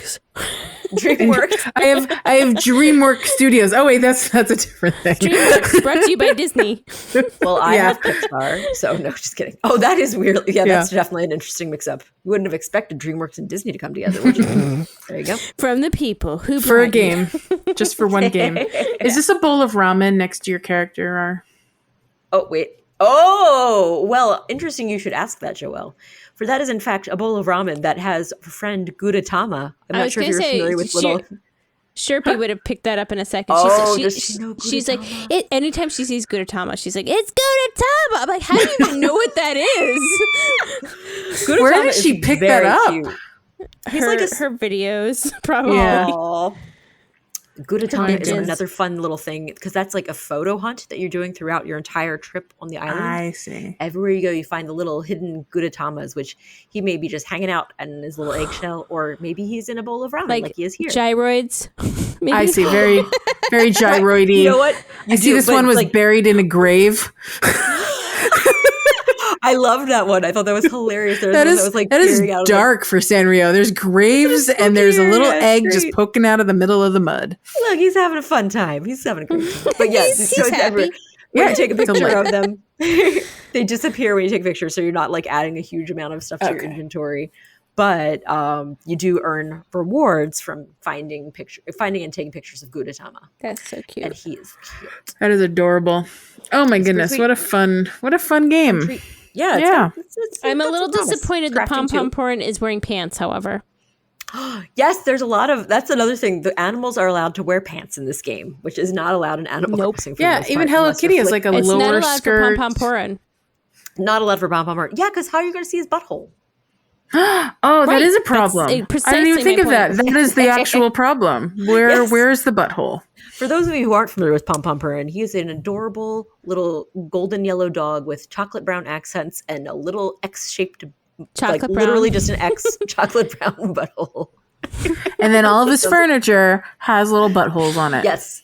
A: DreamWorks.
C: I have DreamWorks Studios. Oh wait, that's a different thing.
A: DreamWorks brought to you by Disney.
B: Well, I have Pixar, so no, just kidding. Oh, that is weird. Yeah, that's definitely an interesting mix-up. You wouldn't have expected DreamWorks and Disney to come together, would you? There you go.
A: From the people who
C: for a game, just for one game. Is this a bowl of ramen next to your character? Or
B: oh wait. Oh well, interesting. You should ask that, Joelle. For that is in fact a bowl of ramen that has a friend Gudetama. I'm not sure if you're familiar with little.
A: Sherpy would have picked that up in a second. She's like, anytime she sees Gudetama, she's like, it's Gudetama. I'm like, how do you know what that is?
C: Where did she pick that up?
B: Cute.
A: Her videos, probably.
C: Yeah.
B: Gudetama is another fun little thing because that's like a photo hunt that you're doing throughout your entire trip on the island.
C: I see.
B: Everywhere you go, you find the little hidden Gudetamas, which he may be just hanging out in his little eggshell, or maybe he's in a bowl of ramen like he is here.
A: Gyroids.
C: Maybe. I see. Very, very gyroidy.
B: You know what?
C: I see this one was like, buried in a grave.
B: I loved that one. I thought that was hilarious.
C: That is dark for Sanrio. There's graves and there's a little egg just poking out of the middle of the mud.
B: Look, he's having a fun time. He's having a great time. But yeah,
A: he's happy.
B: When you take a picture of them, they disappear when you take a picture, so you're not like adding a huge amount of stuff to your inventory. But you do earn rewards from finding and taking pictures of Gudetama.
A: That's so cute.
B: And he is cute.
C: That is adorable. Oh my goodness, what a fun game.
B: Yeah.
A: I'm a little disappointed that Pom Pom Porn is wearing pants, however.
B: Yes, there's a lot of, that's another thing. The animals are allowed to wear pants in this game, which is not allowed in Animal Crossing.
C: Yeah, even Hello Kitty is like a lower skirt. It's not allowed for
A: Pom Pom Porn.
B: Not allowed for Pom Pom Porn. Yeah, because how are you going to see his butthole?
C: That is a problem. I didn't even think of that. That is the actual problem. Where's the butthole?
B: For those of you who aren't familiar with Pom Pom Purin, he is an adorable little golden yellow dog with chocolate brown accents and a little X-shaped, literally just an X chocolate brown butthole.
C: And then all of his furniture has little buttholes on it.
B: Yes,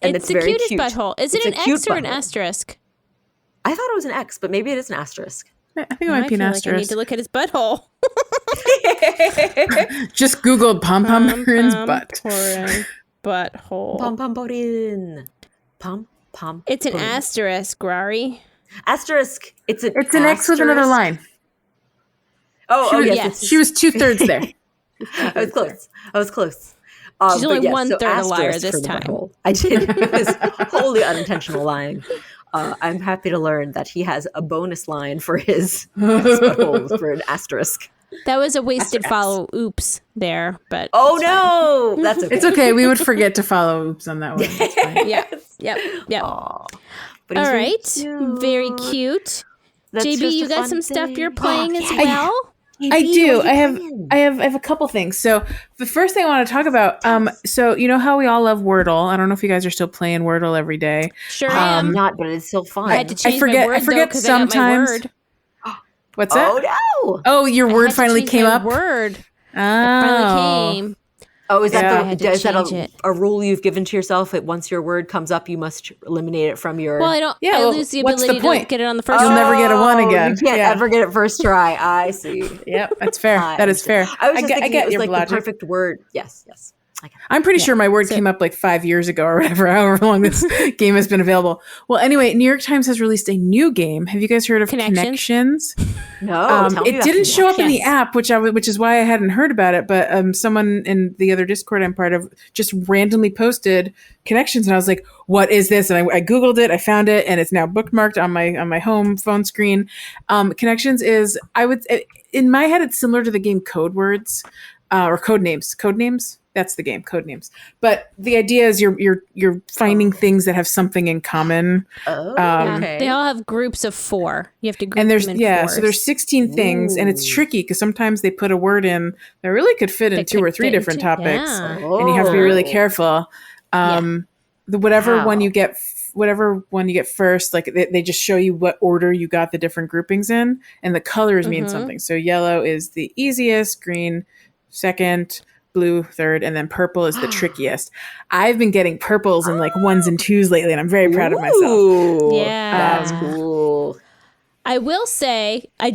B: and it's very
A: cutest
B: cute.
A: Butthole. Is it an X or an asterisk?
B: I thought it was an X, but maybe it is an asterisk.
C: I think it might be an asterisk.
A: I need to look at his butthole.
C: Just Google Pom Pom Purin's butt.
A: Butthole.
B: Pom Pom Purin. Pom Pom.
A: It's an asterisk, Rari.
B: Asterisk. It's an
C: X with another line.
B: Yes.
C: She was 2/3 there.
B: I was close.
A: She's only 1/3 a liar this time.
B: I did. It was wholly unintentional lying. I'm happy to learn that he has a bonus line for his butthole for an asterisk.
A: That was a wasted follow. Oops, there, but
B: no, that's okay.
C: It's okay. We would forget to follow oops on that one. That's fine.
A: Yep. All right, very cute. JB, you got some stuff you're playing as well.
C: I do. I have a couple things. So the first thing I want to talk about, so you know how we all love Wordle. I don't know if you guys are still playing Wordle every day.
A: Sure am.
B: Not, but it's still fun.
A: I had to change my word,
C: I forget
A: though,
C: sometimes.
A: I got my word.
C: What's that?
B: Oh no!
C: Oh, your word finally came up.
A: Word.
C: Oh.
A: It finally came.
B: Oh, is that
A: is that
B: a rule you've given to yourself? That once your word comes up, you must eliminate it from your.
A: Well, I don't. I lose the ability to get it on the first.
C: You'll never get a one again.
B: You can't ever get it first try. I see.
C: Yep, that's fair. That is fair.
B: I was just thinking it was like the perfect word. Yes.
C: I'm pretty sure my word came up like 5 years ago or whatever, however long this game has been available. Well, anyway, New York Times has released a new game. Have you guys heard of Connections?
B: No,
C: it didn't show up in the app, which is why I hadn't heard about it. But someone in the other Discord I'm part of just randomly posted Connections, and I was like, "What is this?" And I googled it, I found it, and it's now bookmarked on my home phone screen. Connections is, in my head, it's similar to the game Code Words or Code Names. Code Names. That's the game, Codenames. But the idea is you're finding things that have something in common.
B: Okay.
A: They all have groups of 4. You have to group
C: them in
A: fours.
C: So there's 16 things, and it's tricky because sometimes they put a word in that really could fit in 2 or 3 different topics, and you have to be really careful. Whatever one you get first, like they just show you what order you got the different groupings in, and the colors mean something. So yellow is the easiest, green second, blue third, and then purple is the trickiest. I've been getting purples in like 1s and 2s lately, and I'm very proud of myself.
A: Yeah,
B: that's cool.
A: I will say I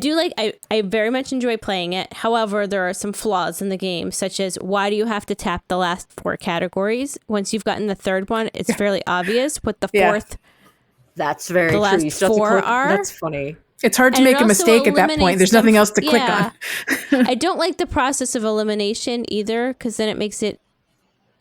A: very much enjoy playing it. However, there are some flaws in the game, such as why do you have to tap the last 4 categories? Once you've gotten the third one, it's fairly obvious what the fourth.
B: That's very true.
A: Last
B: you still
A: 4
B: have to
A: are.
B: That's funny.
C: It's hard to make a mistake at that point. There's nothing else to click on.
A: I don't like the process of elimination either, because then it makes it...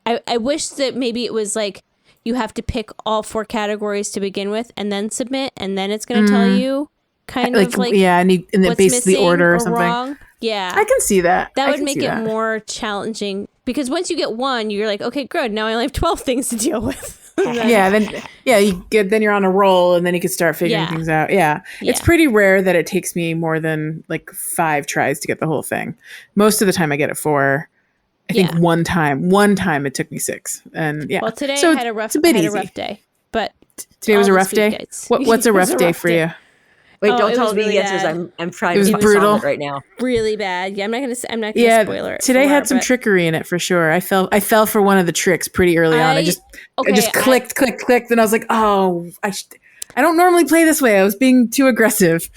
A: I wish that maybe it was like you have to pick all 4 categories to begin with and then submit, and then it's going to tell you kind of like
C: and then base the order or something.
A: Wrong. Yeah.
C: I can see that.
A: That would make it more challenging, because once you get 1, you're like, okay, good. Now I only have 12 things to deal with.
C: Then you're on a roll, and then you can start figuring things out. It's pretty rare that it takes me more than like 5 tries to get the whole thing. Most of the time I get it 4. I think one time it took me 6, and
A: well, today I had a rough day, but
C: today was a rough day. What's a rough day for you?
B: Wait, don't tell me the answers. I'm trying to
C: brutal.
B: It right now.
A: Really bad. Yeah, I'm not gonna spoil it.
C: Today had some trickery in it for sure. I fell for one of the tricks pretty early on. I just clicked, and I was like, oh, I don't normally play this way. I was being too aggressive.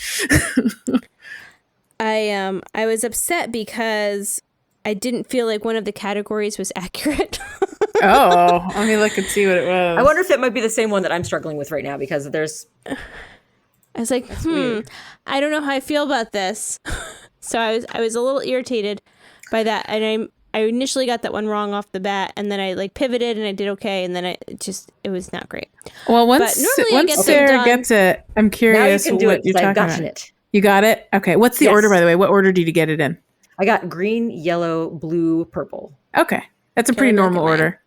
A: I was upset because I didn't feel like one of the categories was accurate.
C: Oh, let me look and see what it was.
B: I wonder if it might be the same one that I'm struggling with right now, because there's...
A: I was like, I don't know how I feel about this. So I was a little irritated by that, and I initially got that one wrong off the bat, and then I like pivoted and I did okay, and then it was not great.
C: Well, once Sarah gets it, I'm curious what you're talking about.
B: It.
C: You got it? Okay. What's the order, by the way? What order did you get it in?
B: I got green, yellow, blue, purple.
C: Okay. That's a pretty normal order.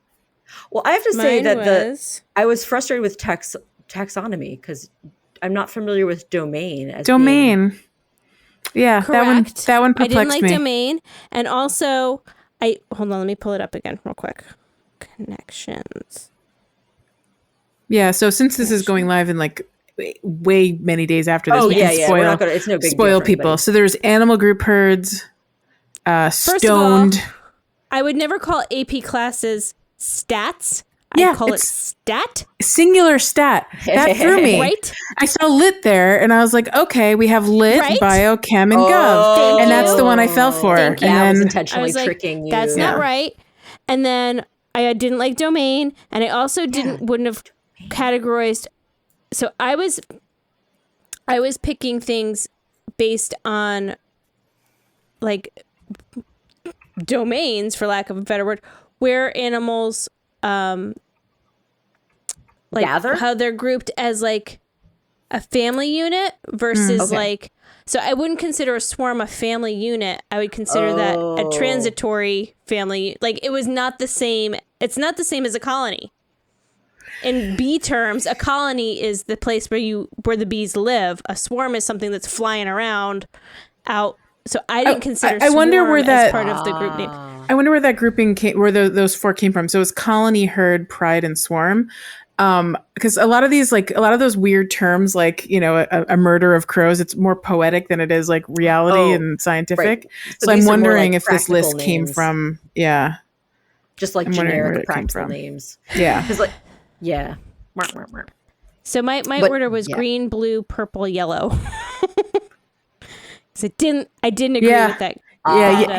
B: Well, I have to say that I was frustrated with taxonomy, because I'm not familiar with domain.
C: Yeah,
A: correct.
C: that one perplexed me.
A: I didn't like domain, and also hold on, let me pull it up again real quick. Connections.
C: Yeah, so since this is going live in like way many days after this,
B: it's no big
C: spoil people. So there's animal group herds,
A: First
C: stoned.
A: Of all, I would never call AP classes stats. I call it stat.
C: Singular stat. That threw me.
A: Right?
C: I saw lit there, and I was like, okay, we have lit, bio, chem, and gov. And that's the one I fell for.
B: And I was intentionally tricking you.
A: That's not right. And then I didn't like domain, and I also wouldn't have categorized. So I was picking things based on like domains, for lack of a better word, where animals like
B: gather,
A: how they're grouped as like a family unit versus like, so I wouldn't consider a swarm a family unit. I would consider that a transitory family. Like it was not the same. It's not the same as a colony. In bee terms, a colony is the place where the bees live. A swarm is something that's flying around out. So I didn't consider
C: I wonder
A: swarm
C: where that
A: as part of the group name.
C: I wonder where that grouping came, where those four came from. So it was colony, herd, pride, and swarm. Because a lot of those weird terms, like, you know, a murder of crows, it's more poetic than it is like reality and scientific. Right. So I'm wondering if this list came from,
B: just like generic practical names.
C: Yeah.
B: Because like,
A: So my order was green, blue, purple, yellow. So I didn't agree with that.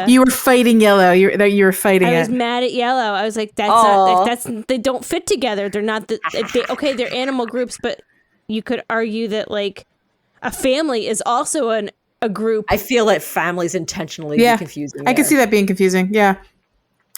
C: You were fighting yellow. You were fighting.
A: I was mad at yellow. I was like, they don't fit together. They're not they're animal groups, but you could argue that like a family is also a group.
B: I feel like families intentionally be confusing.
C: I can see that being confusing. Yeah.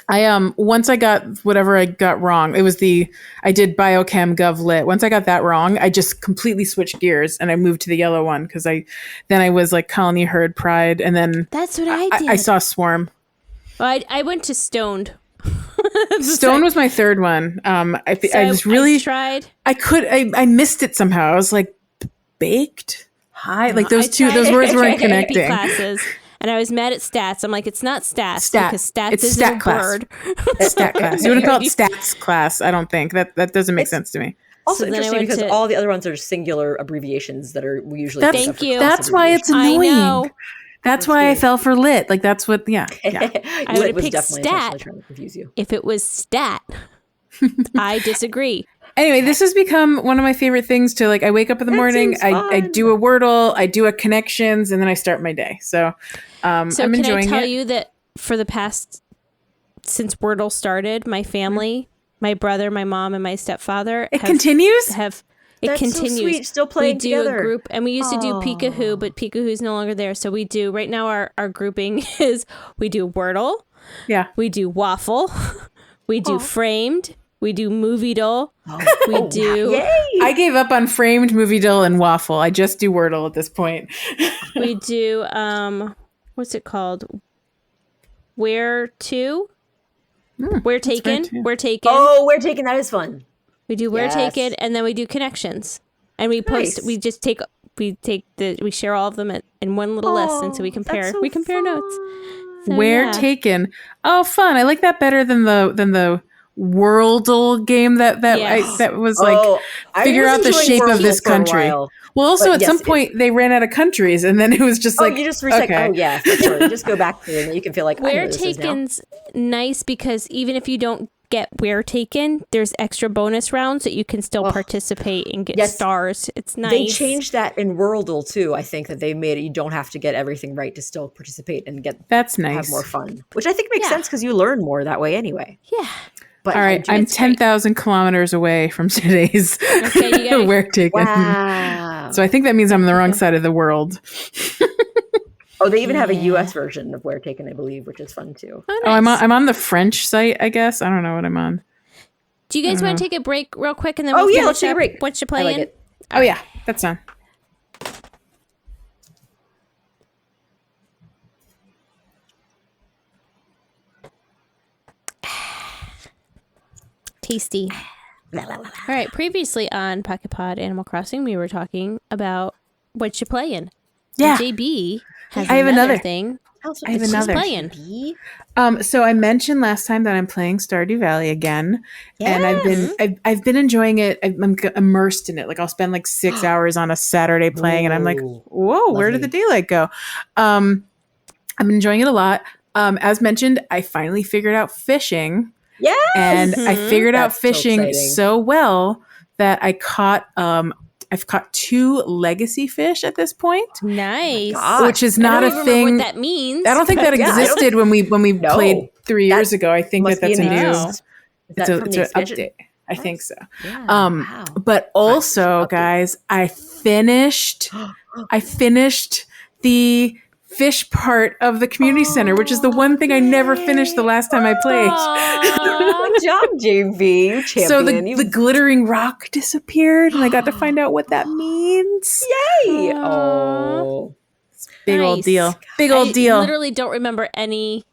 C: I once I got whatever I got wrong, I did biochem gov lit. Once I got that wrong, I just completely switched gears and I moved to the yellow one because I was like colony, herd, pride, and then
A: that's what I did.
C: I saw swarm.
A: Well, I went to stoned.
C: Stone was my third one. I was really
A: tried.
C: I missed it somehow. I was like baked high, like those words weren't connecting.
A: Classes. And I was mad at stats. I'm like, it's not stats because stats
C: it's
A: isn't
C: stat
A: a
C: class.
A: word.
C: Stat class. You wouldn't call it stats class. I don't think that doesn't make sense to me.
B: Also interesting because all the other ones are singular abbreviations that are usually.
A: Thank you.
C: That's why it's annoying.
A: I know.
C: That's why I fell for lit. Like that's what. Yeah.
A: I would have picked stat
B: trying to confuse you.
A: if it was stat. I disagree.
C: Anyway, this has become one of my favorite things to like. I wake up in the morning, I do a Wordle, I do a connections, and then I start my day. So, I'm enjoying it.
A: Can I tell you that for the past, since Wordle started, my family, my brother, my mom, and my stepfather,
C: continues.
A: It
B: That's
A: continues.
B: So sweet. Still playing together.
A: We do a group, and we used to do Peekahoo, but Peekahoo's no longer there. So we do right now. Our grouping is we do Wordle, we do Waffle, we do Framed. We do Movie Doll. We do.
B: Yay!
C: I gave up on Framed, Movie Doll, and Waffle. I just do Wordle at this point.
A: We do. What's it called? Where to? Where taken? Where taken?
B: Oh, Where taken. That is fun.
A: We do Where taken, and then we do connections, and we post. Nice. We just take. We share all of them in one little list, and so we compare. We compare notes. So,
C: Where taken? Oh, fun! I like that better than the Worldle game that was like figure out the shape of this country. Well, also at some point they ran out of countries, and then it was just like
B: you just reset. Okay. Oh yeah, for sure. You just go back to it, and you can feel like
A: Where Taken's nice because even if you don't get Where Taken, there's extra bonus rounds that you can still participate and get stars. It's nice.
B: They changed that in Worldle too. I think that they made it. You don't have to get everything right to still participate and get.
C: That's nice.
B: Have more fun, which I think makes sense because you learn more that way anyway.
A: Yeah.
C: But all right, I'm 10,000 kilometers away from today's Where Taken.
B: Wow.
C: So I think that means I'm on the wrong side of the world.
B: They even have a U.S. version of Where Taken, I believe, which is fun too.
A: Oh, nice.
C: I'm on the French site, I guess. I don't know what I'm on.
A: Do you guys want to take a break real quick and then
B: let's take a break.
A: Whatcha Playin?
B: I like it.
C: Oh yeah, that's on.
A: Tasty. All right. Previously on Pocket Pod Animal Crossing, we were talking about Whatcha Playin.
C: Yeah.
A: JB has
C: another
A: thing.
C: I have another.
A: Playing.
C: So I mentioned last time that I'm playing Stardew Valley again, and I've been enjoying it. I'm immersed in it. Like I'll spend like 6 hours on a Saturday playing, and I'm like, whoa, lovely. Where did the daylight go? I'm enjoying it a lot. As mentioned, I finally figured out fishing.
B: Yeah,
C: and I figured out fishing so well that I've caught 2 legacy fish at this point.
A: Nice,
C: which is not a thing.
A: What that means?
C: I don't think that existed when we played 3 years ago. I think that's a new. It's an update. I think so. Yeah. But also, guys, I finished the fish part of the community center, which is the one thing I never finished the last time I played.
B: Good job, JB. You champion.
C: So the glittering rock disappeared, and I got to find out what that means.
B: Yay! Oh,
C: big old deal. Big old deal.
A: I literally don't remember any.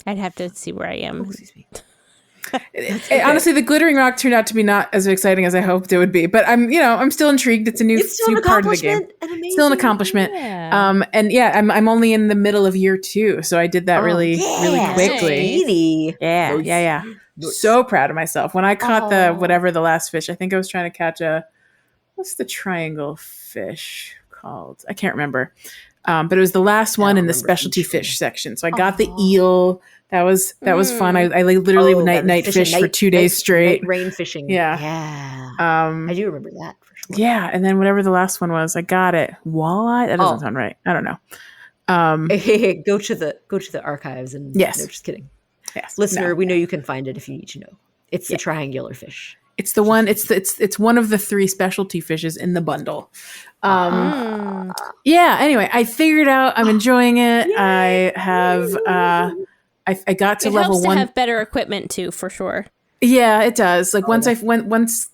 A: I'd have to see where I am.
B: Excuse me.
C: Honestly, the glittering rock turned out to be not as exciting as I hoped it would be, but I'm still intrigued. It's a new part of the game. Still an accomplishment.
A: Yeah.
C: I'm only in the middle of year 2, so I did that really quickly.
B: Nice.
C: Yeah. So proud of myself. When I caught the last fish, I think I was trying to catch what's the triangle fish called? I can't remember. But it was the last one in the specialty fish section. So I got the eel. That was fun. I literally night fish for 2 days straight.
B: Rain fishing.
C: Yeah.
B: I do remember that for sure.
C: Yeah, and then whatever the last one was, I got it. Walleye? That doesn't sound right. I don't know.
B: Hey, go to the archives and
C: yes.
B: No, just kidding.
C: Yes.
B: Listener, we know you can find it if you need to know. It's the triangular fish.
C: It's the one. It's one of the 3 specialty fishes in the bundle. Yeah. Anyway, I figured out. I'm enjoying it. Yay! I have. I got to level 1.
A: To have better equipment too, for sure.
C: Yeah, it does. Like once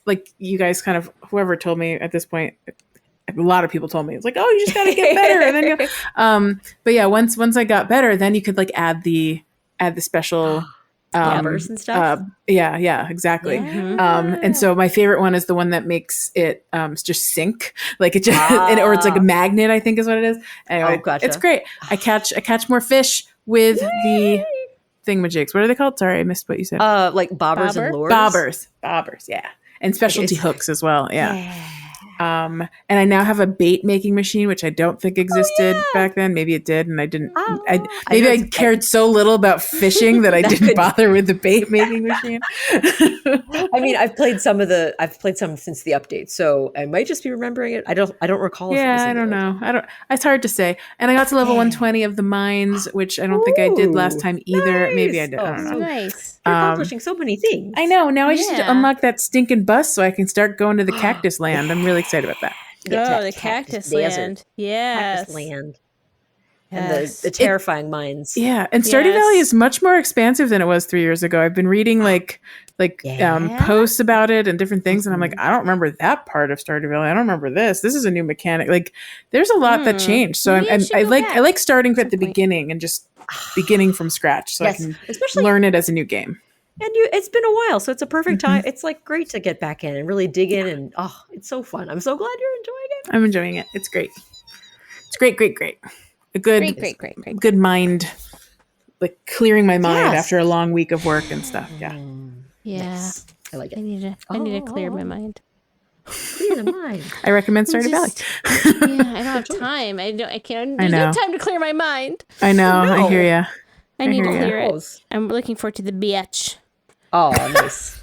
C: like you guys kind of whoever told me at this point. A lot of people told me it's like, oh, you just gotta get better, and then but yeah, once I got better, then you could like add the special.
B: Dabbers and stuff.
C: Yeah, exactly.
A: Yeah.
C: And so my favorite one is the one that makes it just sink, like it just, or it's like a magnet, I think is what it is. Anyway,
B: gotcha.
C: It's great. I catch more fish with the thingamajigs. What are they called? Sorry, I missed what you said.
B: Like bobbers and lures.
C: Bobbers, yeah, and specialty hooks as well. Yeah. And I now have a bait making machine, which I don't think existed back then. Maybe it did, and I didn't. I cared so little about fishing that I didn't bother with the bait making machine.
B: I mean, I've played some since the update, so I might just be remembering it. I don't recall.
C: Yeah, I don't know. It's hard to say. And I got to level 120 of the mines, which I don't think I did last time either.
B: Nice.
C: Maybe I did. I don't know.
A: So nice.
B: You're accomplishing so many things.
C: I know. Now I just need to unlock that stinking bus so I can start going to the cactus land. I'm really excited about that.
A: Oh, the cactus land. Yes.
B: Cactus land. And the terrifying mines.
C: Yeah. And Stardew Valley is much more expansive than it was 3 years ago. I've been reading posts about it and different things. And I'm like, I don't remember that part of Stardew Valley. I don't remember this. This is a new mechanic. Like there's a lot that changed. So I like starting at the beginning and just beginning from scratch. So I can learn it as a new game.
B: And it's been a while, so it's a perfect time. It's like great to get back in and really dig in, and it's so fun. I'm so glad you're enjoying it.
C: I'm enjoying it. It's great. It's great. A good, good mind, like clearing my mind after a long week of work and stuff. Yeah.
A: Yeah.
B: Nice. I like it.
A: I need to clear my mind.
B: Clear the mind.
C: I recommend Stardew Valley.
A: Yeah, I don't have time. I can't. There's no time to clear my mind.
C: I know. No. I hear you.
A: I need to clear it. I'm looking forward to the beach.
B: Oh, nice.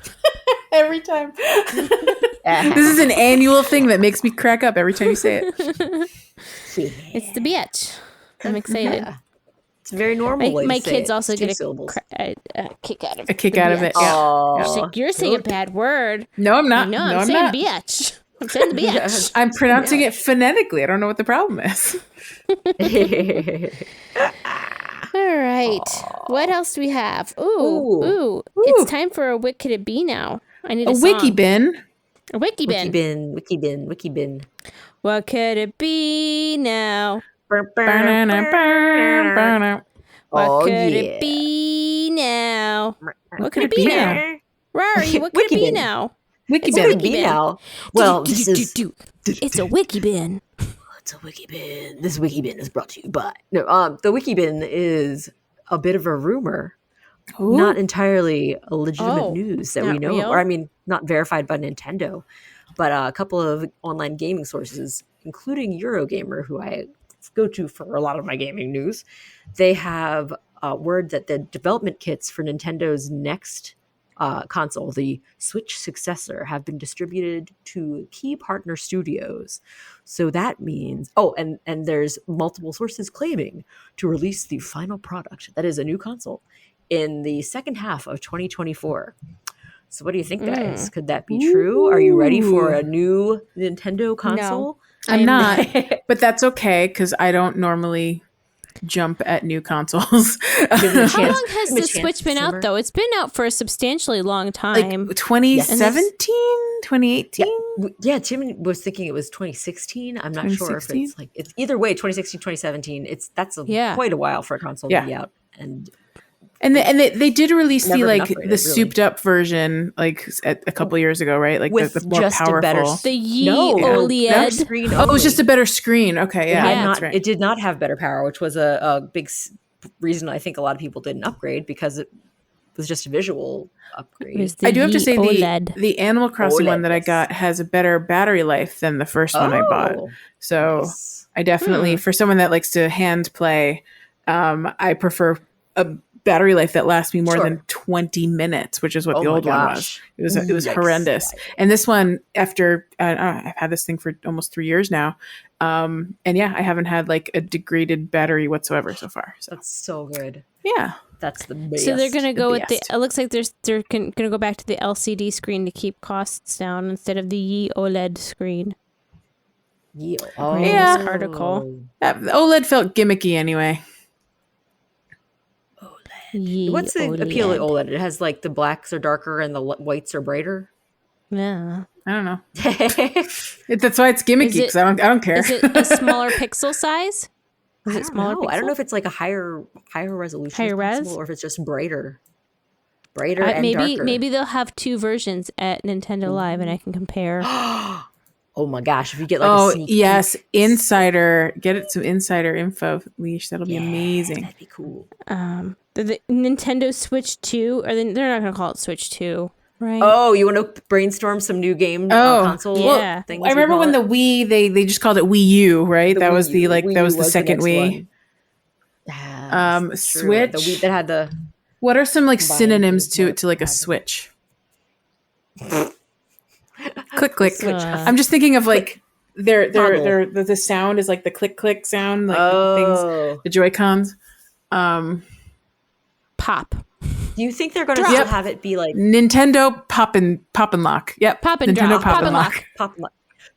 C: Every time. This is an annual thing that makes me crack up every time you say it.
A: It's the beach. I'm excited. Yeah.
B: It's very normal.
A: My kids also get a kick out of it.
C: A kick out of it. Yeah.
A: Oh. You're saying a bad word.
C: No, I'm not.
A: No, I'm saying beach. I'm saying the beach.
C: I'm pronouncing it phonetically. I don't know what the problem is.
A: All right. Aww. What else do we have? Ooh. It's time for a what could it be now? I need a
C: wiki bin.
A: A wiki bin.
B: Wiki bin.
A: What could it be now? What could it be now? What could it be now? Rory, what could it be now?
B: Wiki bin. Well,
A: it's a wiki bin.
B: It's a wiki bin. This wiki bin is brought to you by the wiki bin is a bit of a rumor, not entirely a legitimate news that we know of, or I mean, not verified by Nintendo, but a couple of online gaming sources, including Eurogamer, who I go to for a lot of my gaming news. They have word that the development kits for Nintendo's next console, the Switch successor, have been distributed to key partner studios. So that means, and there's multiple sources claiming to release the final product, that is a new console, in the second half of 2024. So what do you think, guys? Could that be true? Are you ready for a new Nintendo console?
C: No, I'm not, but that's okay because I don't normally jump at new consoles.
A: How long has the Switch been out, though? It's been out for a substantially long time.
C: Like 2017, 2018?
B: Yeah, Tim was thinking it was 2016. I'm not sure if it's either way, 2016, 2017. That's quite a while for a console to be out.
C: And they did release the souped up version like a couple years ago, right? Like
B: with
C: the more
B: just
C: powerful.
A: The OLED
B: screen.
C: Oh, it was just a better screen. Okay, that's right.
B: It did not have better power, which was a big reason I think a lot of people didn't upgrade, because it was just a visual upgrade.
C: I do have to say the Animal Crossing one that I got has a better battery life than the first one I bought. So I definitely, for someone that likes to hand play, I prefer a battery life that lasts me more than 20 minutes, which is what the old one was. It was horrendous. And this one, after I've had this thing for almost 3 years now, and I haven't had like a degraded battery whatsoever so far. So
B: that's so good.
C: Yeah,
B: that's the best.
A: So they're gonna go with the. It looks like they're gonna go back to the LCD screen to keep costs down instead of the OLED screen.
B: This
A: article.
C: The OLED felt gimmicky anyway.
B: What's the appeal of OLED? It has like the blacks are darker and the whites are brighter.
A: Yeah,
C: I don't know. That's why it's gimmicky, because I don't care.
A: Is it a smaller pixel size? Is it smaller?
B: I don't know if it's like a higher resolution,
A: higher res,
B: or if it's just brighter and darker.
A: Maybe they'll have two versions at Nintendo Live, and I can compare.
B: Oh my gosh! If you get like a sneak peek.
C: Insider, get it some insider info, Leash. That'll be amazing.
B: That'd be cool.
A: The Nintendo Switch 2, or they're not going to call it Switch 2, right?
B: Oh, you want to brainstorm some new game console things?
C: I remember when the Wii, they just called it Wii U, right? That was the second Wii. Switch.
B: The Wii that had the.
C: What are some like synonyms to like a Switch? Click. I'm just thinking of like the sound is like the click sound, like the things, the Joy-Cons.
A: Pop.
B: Do you think they're going to still have it be like
C: Nintendo Pop and Lock? Yep,
A: Pop and
C: Nintendo
A: Drop.
C: Pop and Lock.
B: Pop and Lock.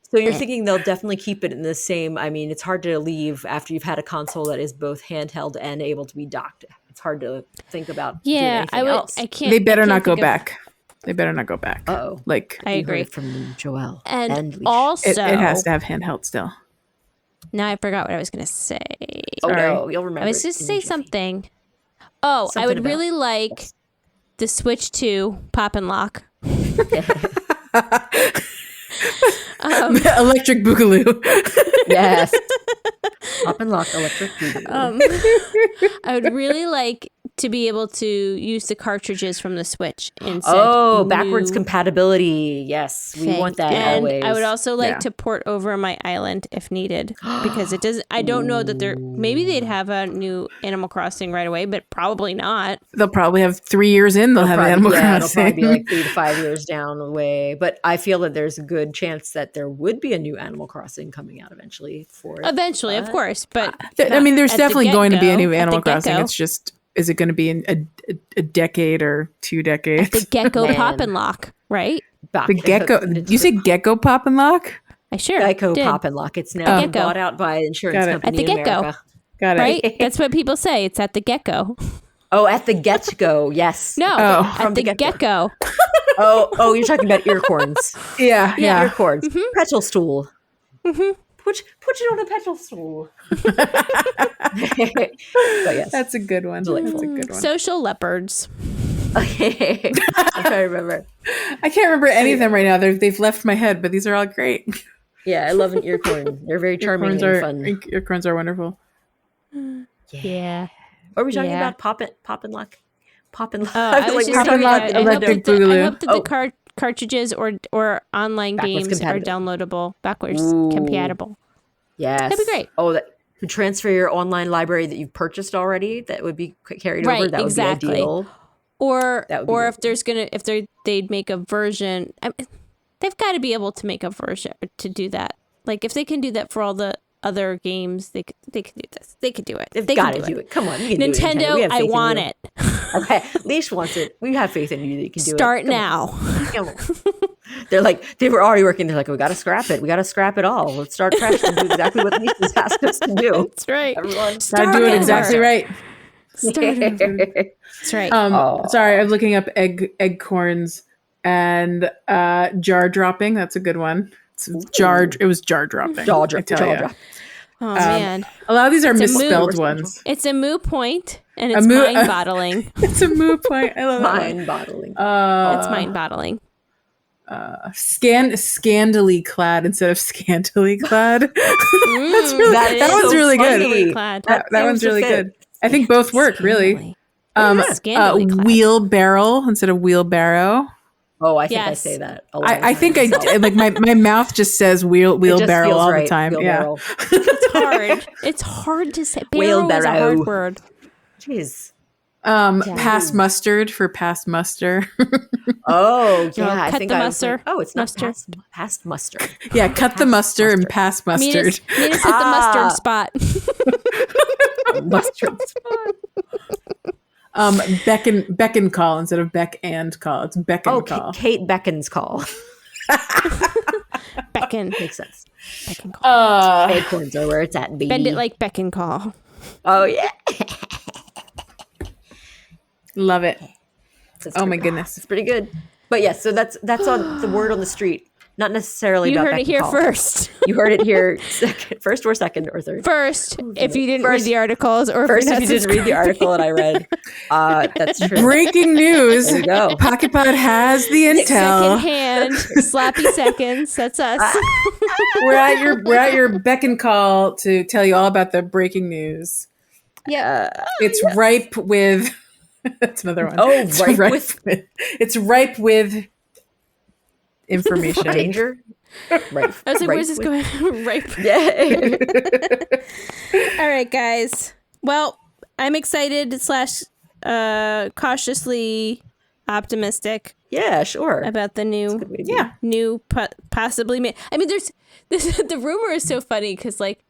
B: So you're thinking they'll definitely keep it in the same. I mean, it's hard to leave after you've had a console that is both handheld and able to be docked. It's hard to think about.
A: Yeah,
B: doing anything else.
A: I can't.
C: They better not go back. They better not go back.
B: Uh-oh.
C: Like,
A: I agree.
B: From Joelle.
A: And also,
C: it has to have handheld still.
A: Now I forgot what I was going to say.
B: Oh no, you'll remember.
A: I was just say something. Oh, I would really like the Switch 2 Pop and Lock.
C: Electric Boogaloo.
B: Yes. Pop and Lock Electric Boogaloo.
A: I would really like to be able to use the cartridges from the Switch instead.
B: Oh, backwards compatibility. Yes, we want that always.
A: I would also like to port over my island if needed, because it doesn't. I don't know that maybe they'd have a new Animal Crossing right away, but probably not.
C: They'll probably have 3 years in. They'll have Animal Crossing.
B: It'll probably be like 3 to 5 years down the way. But I feel that there's a good chance that there would be a new Animal Crossing coming out eventually. Of
A: course, but
C: I mean, there's definitely going to be a new Animal Crossing. It's just. Is it going to be in a decade or 2 decades?
A: The Gecko Pop and Lock, right?
C: The Gecko. You say Gecko Pop and Lock?
A: I sure
B: Gecko
A: did.
B: Pop and Lock. It's now bought out by an insurance company
A: at the
B: in
A: Gecko.
B: America.
C: Got it.
A: Right? That's what people say. It's at the Gecko.
B: Oh, at the Get-Go. Yes.
A: No, at the Gecko.
B: Oh, you're talking about ear corns.
C: Yeah.
B: Ear corns. Mm-hmm. Pretzel stool. Mm-hmm. Put it on a pretzel stool. But yes.
C: That's a good one. That's a good one.
A: Social leopards.
B: Okay. I'm trying to remember.
C: I can't remember any of them right now. They've left my head, but these are all great.
B: Yeah, I love an ear corn. They're very charming and fun.
C: Ear corns are wonderful.
A: Yeah.
B: What were we talking about? Pop and Lock? Pop and Lock.
A: I was just
C: Pop and Lock, Electric Boogaloo.
A: I hope that the cartridges or online games are downloadable, backwards compatible.
B: Yes.
A: That'd be great.
B: Oh, that to transfer your online library that you've purchased already, that would be carried over. That would be ideal.
A: Or if they'd make a version, they've got to be able to make a version to do that. Like if they can do that for all the other games, they could do this. They could do it.
B: They've got to do it. Come on, you can
A: Nintendo,
B: do it, Nintendo.
A: I want it.
B: Okay, Leash wants it. We have faith in you that you can do it.
A: Start now.
B: They were already working. They're like, we got to scrap it. We got to scrap it all. Let's start fresh and do exactly what Leash has asked us to do.
A: That's right.
B: Everyone,
C: I do it exactly right.
A: That's right.
C: Sorry, I'm looking up egg corns and jar dropping. That's a good one. It was jar dropping.
B: Jaw drop.
A: Oh man,
C: a lot of these are misspelled ones.
A: It's a moo point, and it's mind bottling.
C: It's a moo point. I love
B: mind bottling.
A: It's mind bottling.
C: Scandally clad instead of scantily clad. That one's really good. That one's really good. I think both work really. Wheelbarrow instead of wheelbarrow.
B: Oh, I think I say that a lot.
C: I think I like my mouth just says wheelbarrow all the time.
B: Wheelbarrow.
C: Yeah,
A: it's hard. It's hard to say. Barrel is a hard word.
B: Jeez.
C: Past mustard for past muster.
B: Oh yeah, I
A: cut
B: think
A: the
B: I
A: mustard.
B: Oh, it's not past mustard.
C: Yeah, cut the mustard and pass mustard.
A: Minas hit the mustard spot.
B: Mustard spot.
C: Beckon call instead of beck and call. It's beckon call.
B: Kate Beckon's call.
A: Beckon
B: makes sense.
A: Beckon call.
B: Acorns are where it's at. Baby.
A: Bend it like beckon call.
B: Oh yeah.
C: Love it. Oh my goodness,
B: it's pretty good. But yes, so that's on the word on the street. Not necessarily.
A: You
B: about
A: heard it here
B: call.
A: First.
B: You heard it here first or second or third.
A: First, if you didn't read the articles, or
B: first if you didn't read the article that I read. That's true.
C: Breaking news.
B: There you go.
C: PocketPod has the intel.
A: Second hand, sloppy seconds. That's us.
C: We're at your beck and call to tell you all about the breaking news.
A: Yeah,
C: it's ripe with. That's another one.
B: Oh,
C: it's ripe with information.
B: Danger. Right.
A: I was like, where's this going? Ripe.
B: Yeah.
A: All right, guys. Well, I'm excited / cautiously optimistic.
B: Yeah, sure.
A: About the new possibly. I mean, there's the rumor is so funny because like.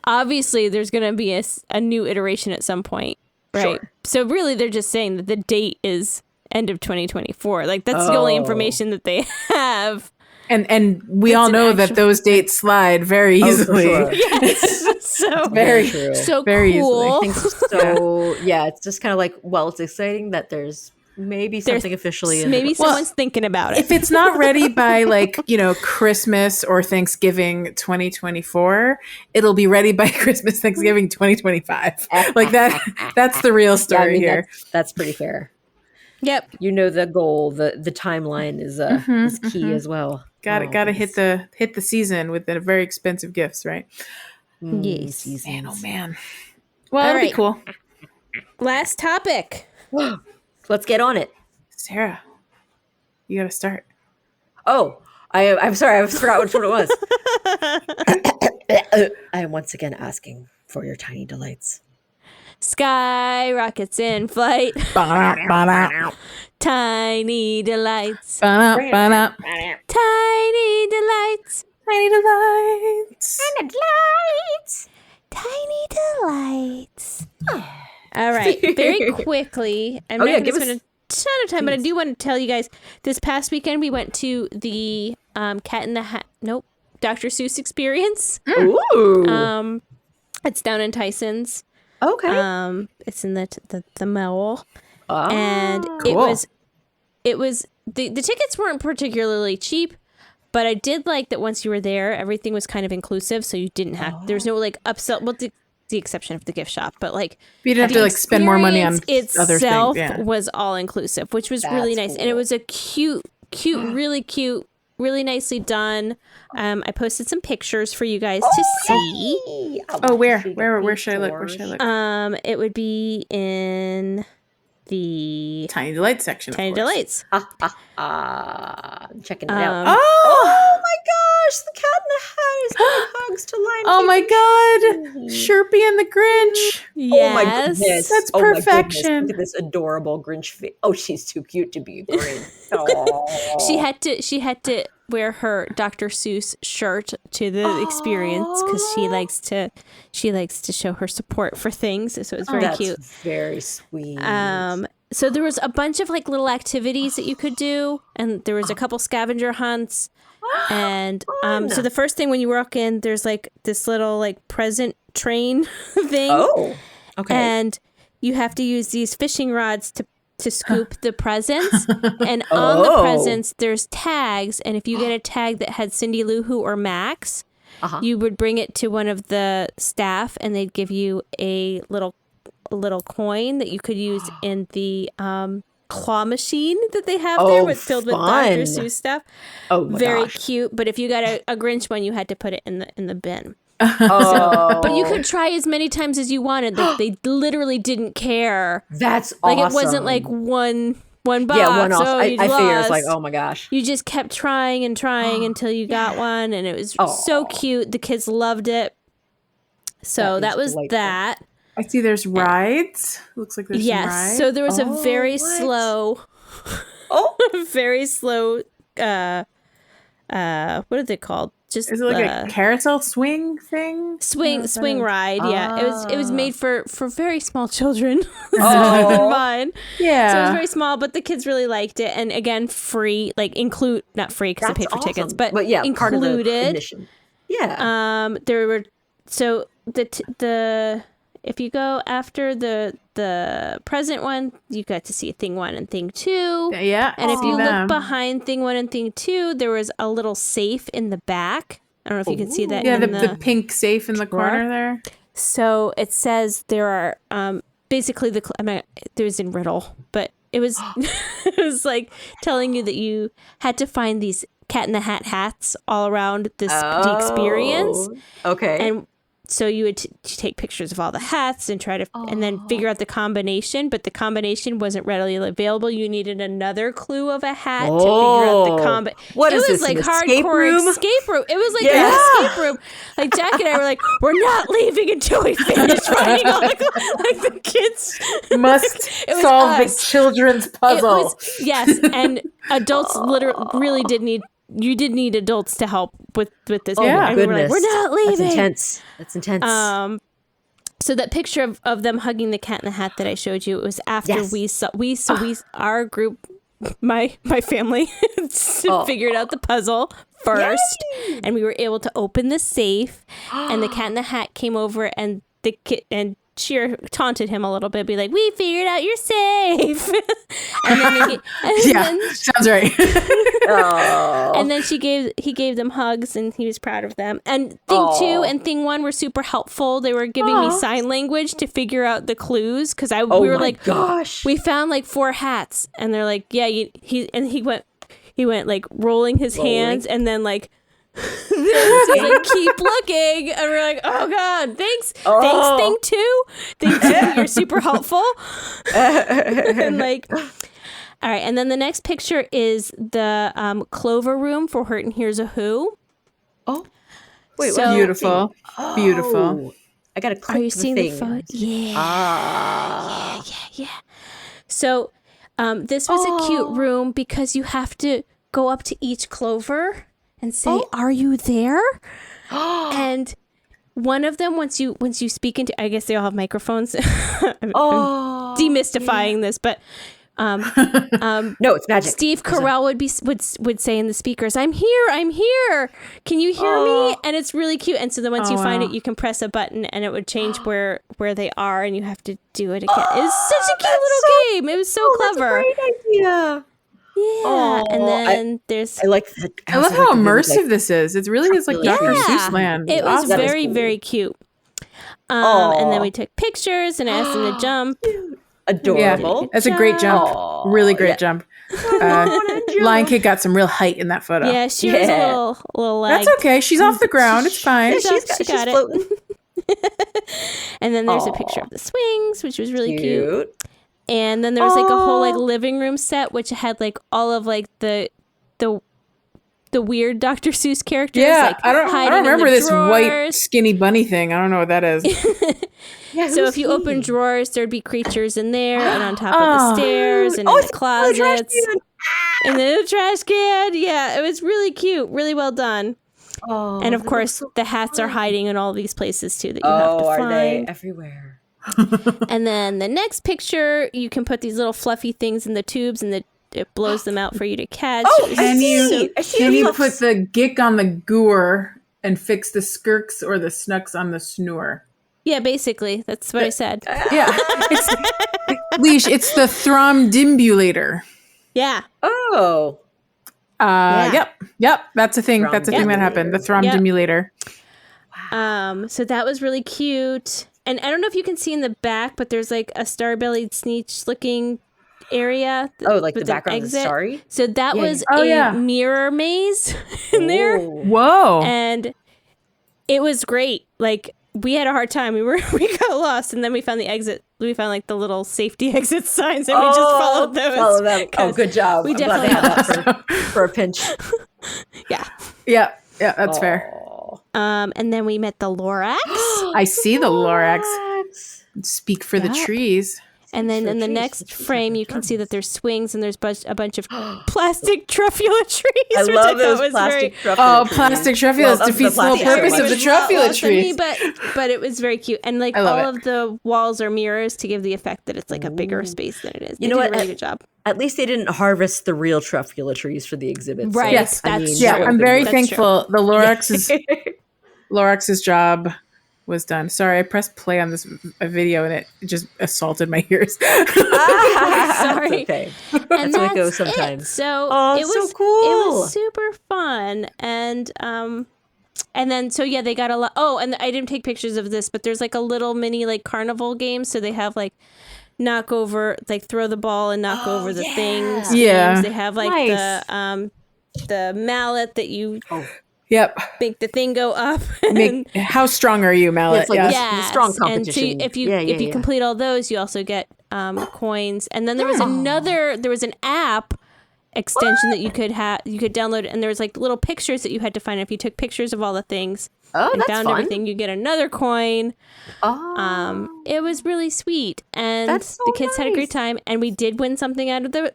A: Obviously, there's going to be a new iteration at some point, right? Sure. So really, they're just saying that the date is end of 2024. Like that's the only information that they have. And
C: we all know that those dates slide very easily.
B: For sure.
A: Yes. So
C: very true.
A: So
C: very
A: cool.
C: Easily.
B: So yeah, it's just kind of like, well, it's exciting that there's maybe something officially.
A: Maybe someone's thinking about it.
C: If it's not ready by Christmas or Thanksgiving 2024, it'll be ready by Christmas, Thanksgiving 2025. Like that. That's the real story here.
B: That's pretty fair.
A: Yep.
B: The goal, the timeline is key as well.
C: Got to hit the season with the very expensive gifts, right?
A: Yes.
C: Man, oh man. Well, that'll be cool.
A: Last topic.
B: Let's get on it.
C: Sarah, you got to start.
B: Oh, I'm sorry. I forgot which one it was. I am once again asking for your tiny delights.
A: Sky rockets in flight. Tiny delights. Tiny delights. Tiny delights. Tiny delights. All right, very quickly. I'm not going to spend a ton of time, but I do want to tell you guys. This past weekend, we went to the Cat in the Hat. Nope, Dr. Seuss experience.
B: Ooh.
A: It's down in Tyson's.
B: Okay.
A: It's in the mall, and
B: cool.
A: it was the tickets weren't particularly cheap, but I did like that once you were there, everything was kind of inclusive, so you didn't have there's no like upsell. Well, the exception of the gift shop, but like
C: you didn't have to like spend more money on other things.
A: Itself was all inclusive, which was really nice, and it was a cute, really cute, really nicely done. I posted some pictures for you guys to see.
C: Oh, where should I look? Where should I look?
A: It would be in the
C: Tiny Delights section.
A: Tiny Delights.
B: Checking it out.
C: Oh
B: my gosh, the Cat in the Hat is giving hugs to Lion
C: Oh my god, Sherpy and the Grinch.
A: Yes.
B: Oh my goodness,
C: that's perfection.
B: Look at this adorable Grinch face. Oh, she's too cute to be a Grinch.
A: She had to wear her Dr. Seuss shirt to the experience because she likes to show her support for things. So it's very cute.
B: Very sweet.
A: So there was a bunch of like little activities that you could do, and there was a couple scavenger hunts. And so the first thing when you walk in, there's like this little like present train thing.
B: Oh, okay.
A: And you have to use these fishing rods to scoop the presents. And on the presents, there's tags. And if you get a tag that had Cindy Lou Who or Max, you would bring it to one of the staff, and they'd give you a little coin that you could use in the claw machine that they have there with filled with Dr. Seuss stuff.
B: Oh my
A: Very
B: gosh.
A: cute. But if you got a Grinch one, you had to put it in the bin. But you could try as many times as you wanted. Like, they literally didn't care.
B: That's
A: like
B: awesome.
A: It wasn't like one box.
B: Yeah, one off.
A: Oh,
B: I figure it's like, oh my gosh.
A: You just kept trying and trying until you got one, and it was so cute. The kids loved it. So that was delightful. That.
C: I see there's rides. Looks like there's some rides.
A: So there was a very slow, very slow, what are they called? Just
C: is it like a carousel swing thing?
A: Swing ride, yeah. It was made for very small children. So keep in mind.
C: Yeah.
A: So it was very small, but the kids really liked it. And again, free, like not free because I paid for tickets, but yeah, included.
B: Part of the admission. Yeah.
A: There were the if you go after the present one, you got to see thing 1 and thing 2.
C: Yeah.
A: And if you look behind thing 1 and thing 2, there was a little safe in the back. I don't know if you can see that.
C: Yeah, the pink safe in the corner there.
A: So it says there are basically there's in riddle, but it was it was like telling you that you had to find these Cat in the Hat hats all around the experience.
B: Okay.
A: And so you would take pictures of all the hats and try to, and then figure out the combination, but the combination wasn't readily available. You needed another clue of a hat to figure out the combination.
B: What is
A: this?
B: Like
A: hardcore escape room. It was like an escape room. Like Jack and I were like, we're not leaving until we finish finding all the kids
C: must solve the children's puzzle.
A: Yes, and adults really did need. You did need adults to help with this.
B: Yeah,
A: and goodness. We're not leaving.
B: That's intense.
A: So that picture of them hugging the Cat in the Hat that I showed you, it was after our group, my family figured out the puzzle first. Yay! And we were able to open the safe, and the Cat in the Hat came over, and the kid and Cheer taunted him a little bit, be like, "We figured out you're safe." And then
C: sounds right.
A: And then he gave them hugs, and he was proud of them. And thing 2 and thing 1 were super helpful. They were giving me sign language to figure out the clues because we were like, "Gosh, we found like 4 hats," and they're like, "Yeah." He went like rolling his hands, and then like. He's like, keep looking, and we're like, oh god, thanks thing 2, you're super helpful. And like, all right, and then the next picture is the Clover room for Hurt and Here's a Who.
B: Wait,
C: so beautiful. Beautiful.
B: I gotta click.
A: Are you seeing the photo? Yeah. Yeah. So this was a cute room because you have to go up to each Clover and say, "Are you there?" And one of them, once you speak into, I guess they all have microphones. I'm demystifying this, but
B: no, it's magic.
A: Steve Carell would say in the speakers, "I'm here. Can you hear me?" And it's really cute. And so then once you find it, you can press a button, and it would change where they are, and you have to do it again. It was such a cute little game. It was so clever.
B: That's a great idea.
A: Yeah, and then
C: I love how immersive this is. It really is like Dr. Seuss land.
A: It was very, very cute. And then we took pictures, and I asked them to jump.
B: Adorable.
C: Yeah, that's a great jump. Really great jump. Lion Kid got some real height in that photo.
A: Yeah, she was a little
C: That's okay. She's off the ground. It's fine.
A: She's got it. And then there's a picture of the swings, which was really cute. And then there was like a whole like living room set, which had like all of like the weird Dr. Seuss characters.
C: Yeah,
A: like,
C: I don't remember this white skinny bunny thing. I don't know what that is.
A: So if you open drawers, there'd be creatures in there and on top of the stairs and in the closets. in the trash can. Yeah, it was really cute, really well done. Oh, and of course, the hats are hiding in all these places too that you have to find.
B: Are they everywhere?
A: And then the next picture, you can put these little fluffy things in the tubes, and it blows them out for you to catch.
C: And you put the gick on the goor and fix the skirks or the snucks on the snore.
A: Yeah, basically. That's what I said.
C: Yeah. Leash, it's the thromdimbulator.
A: Yeah.
B: Oh.
C: Yep. That's a thing. That's a thing that happened. The thromdimbulator.
A: Wow. So that was really cute. And I don't know if you can see in the back, but there's like a star-bellied sneetch looking area.
B: Like the background is starry?
A: So that was a mirror maze in there.
C: Whoa.
A: And it was great. Like, we had a hard time. We got lost, and then we found the exit. We found like the little safety exit signs, and we just followed those.
B: Follow them. Oh, good job.
A: We
B: I'm
A: definitely
B: glad they had that for a pinch.
A: Yeah,
C: that's fair.
A: And then we met the Lorax.
C: I see the Lorax. Speak for the trees.
A: And then in the next frame, you can see that there's swings and there's a bunch of plastic truffula trees.
B: I love those plastic truffula trees.
C: Oh, plastic truffulas defeats the whole purpose of the truffula tree.
A: But it was very cute. And like all of the walls are mirrors to give the effect that it's like a bigger space than it is. They did a really good job.
B: At least they didn't harvest the real truffula trees for the exhibit.
A: Right.
B: So,
A: Yes, that's
C: true.
A: I'm
C: very thankful. The Lorax's job was done. Sorry, I pressed play on this video and it just assaulted my ears.
A: Sorry.
B: Okay. That's how it goes sometimes.
A: So it was
B: so cool.
A: It was super fun. And then they got a lot. Oh, and I didn't take pictures of this, but there's like a little mini like carnival game. So they have like knock over, like throw the ball and knock over the things.
C: Yeah.
A: They have like the mallet that you
C: Yep.
A: make the thing go up.
C: How strong are you, mallet?
B: It's like strong competition.
A: And so if you complete all those, you also get coins. And then there was an app extension that you could download, and there was like little pictures that you had to find. If you took pictures of all the things and found everything, you get another coin. It was really sweet, and the kids had a great time. And we did win something out of the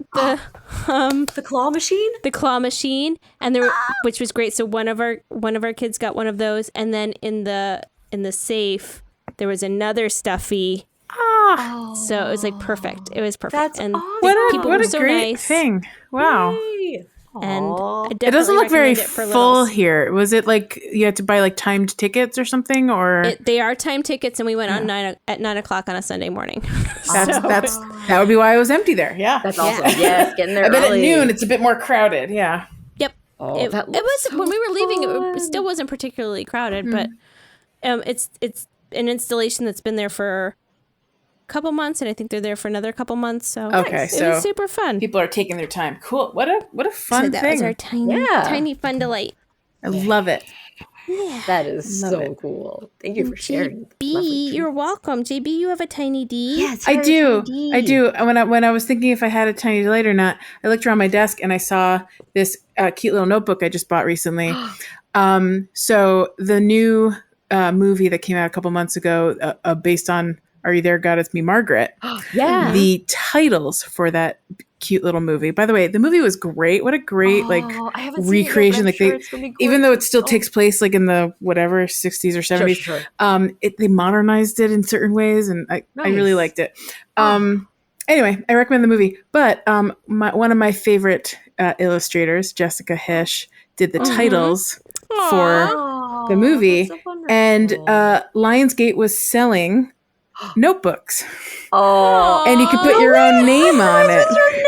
B: claw machine.
A: The claw machine, and which was great. So one of our kids got one of those, and then in the safe there was another stuffy. So it was like perfect. It was perfect.
B: That's
A: and
B: awesome.
A: What a great
C: nice thing. Wow.
B: Yay.
A: And
C: it doesn't look very full here. Was it like you had to buy like timed tickets or something, or
A: they are timed tickets, and we went on at 9:00 on a Sunday morning.
C: That would be why it was empty there. Yeah,
B: that's awesome. Yes, getting there.
C: I bet at noon it's a bit more crowded. Yeah.
A: Yep. It was when we were leaving. It still wasn't particularly crowded, but it's an installation that's been there for couple months, and I think they're there for another couple months. So it was super fun.
C: People are taking their time. Cool. What a fun
A: that
C: thing.
A: Was our tiny fun delight.
C: I love it.
B: Yeah. That is so cool. Thank you for sharing.
A: JB, you're welcome. JB, you have a tiny D.
B: Yes,
C: I do. I do. And when I was thinking if I had a tiny delight or not, I looked around my desk and I saw this cute little notebook I just bought recently. So the new movie that came out a couple months ago, based on Are You There, God? It's Me, Margaret.
B: Yeah.
C: The titles for that cute little movie. By the way, the movie was great. What a great recreation. Like even though it still takes place like in the whatever 60s or 70s,
B: sure.
C: They modernized it in certain ways, and I really liked it. Anyway, I recommend the movie. But one of my favorite illustrators, Jessica Hish, did the titles for the movie, so and Lionsgate was selling notebooks. And you could put your own name on it.
B: Your name.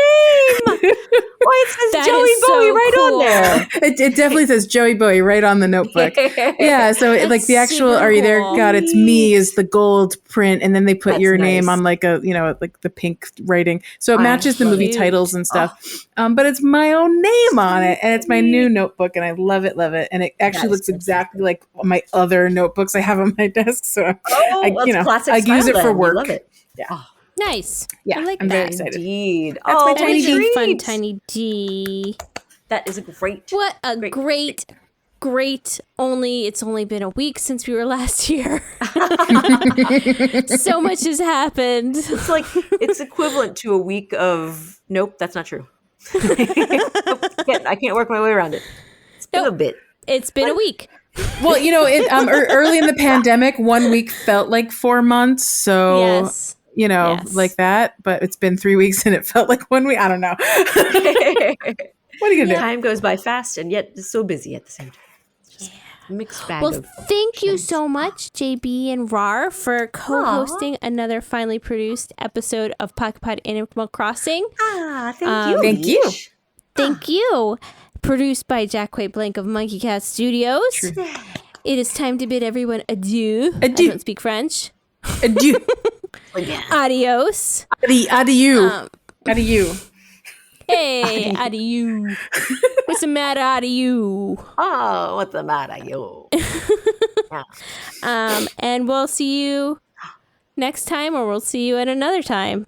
B: Why it says Joey Bowie right on there.
C: It definitely says Joey Bowie right on the notebook. Yeah, so like the actual "Are You There, God? It's Me" is the gold print, and then they put your name on like like the pink writing, so it matches the movie titles and stuff. But it's my own name on it, and it's my new notebook, and I love it, and it actually looks exactly like my other notebooks I have on my desk. So I use it for work.
B: Love it.
C: Yeah.
A: Oh, nice.
C: Yeah,
A: I like
C: I'm
A: that.
C: very excited.
B: Indeed.
C: That's my tiny D.
A: Fun tiny D.
B: That is great.
A: What a great. It's only been a week since we were last here. So much has happened.
B: It's equivalent to a week of. Nope, that's not true. I can't work my way around it. It's been a bit.
A: It's been a week.
C: Well, early in the pandemic, 1 week felt like 4 months. So,
A: yes.
C: Like that. But it's been 3 weeks and it felt like 1 week. I don't know. What are you going to do?
B: Time goes by fast and yet it's so busy at the same time. It's just a mixed bag.
A: Well, thank you so much, JB and RAR, for co-hosting another finely produced episode of Pocket Pod Animal Crossing.
B: Thank you.
C: Thank you.
A: Thank you. Produced by Jack Quaid Blank of Monkey Cat Studios. True. It is time to bid everyone adieu. I don't speak French.
C: Adieu.
A: Adios.
C: Adieu. Adieu.
A: Hey, adieu. What's the matter, adieu?
B: Oh, what's the matter, you?
A: And we'll see you next time, or we'll see you at another time.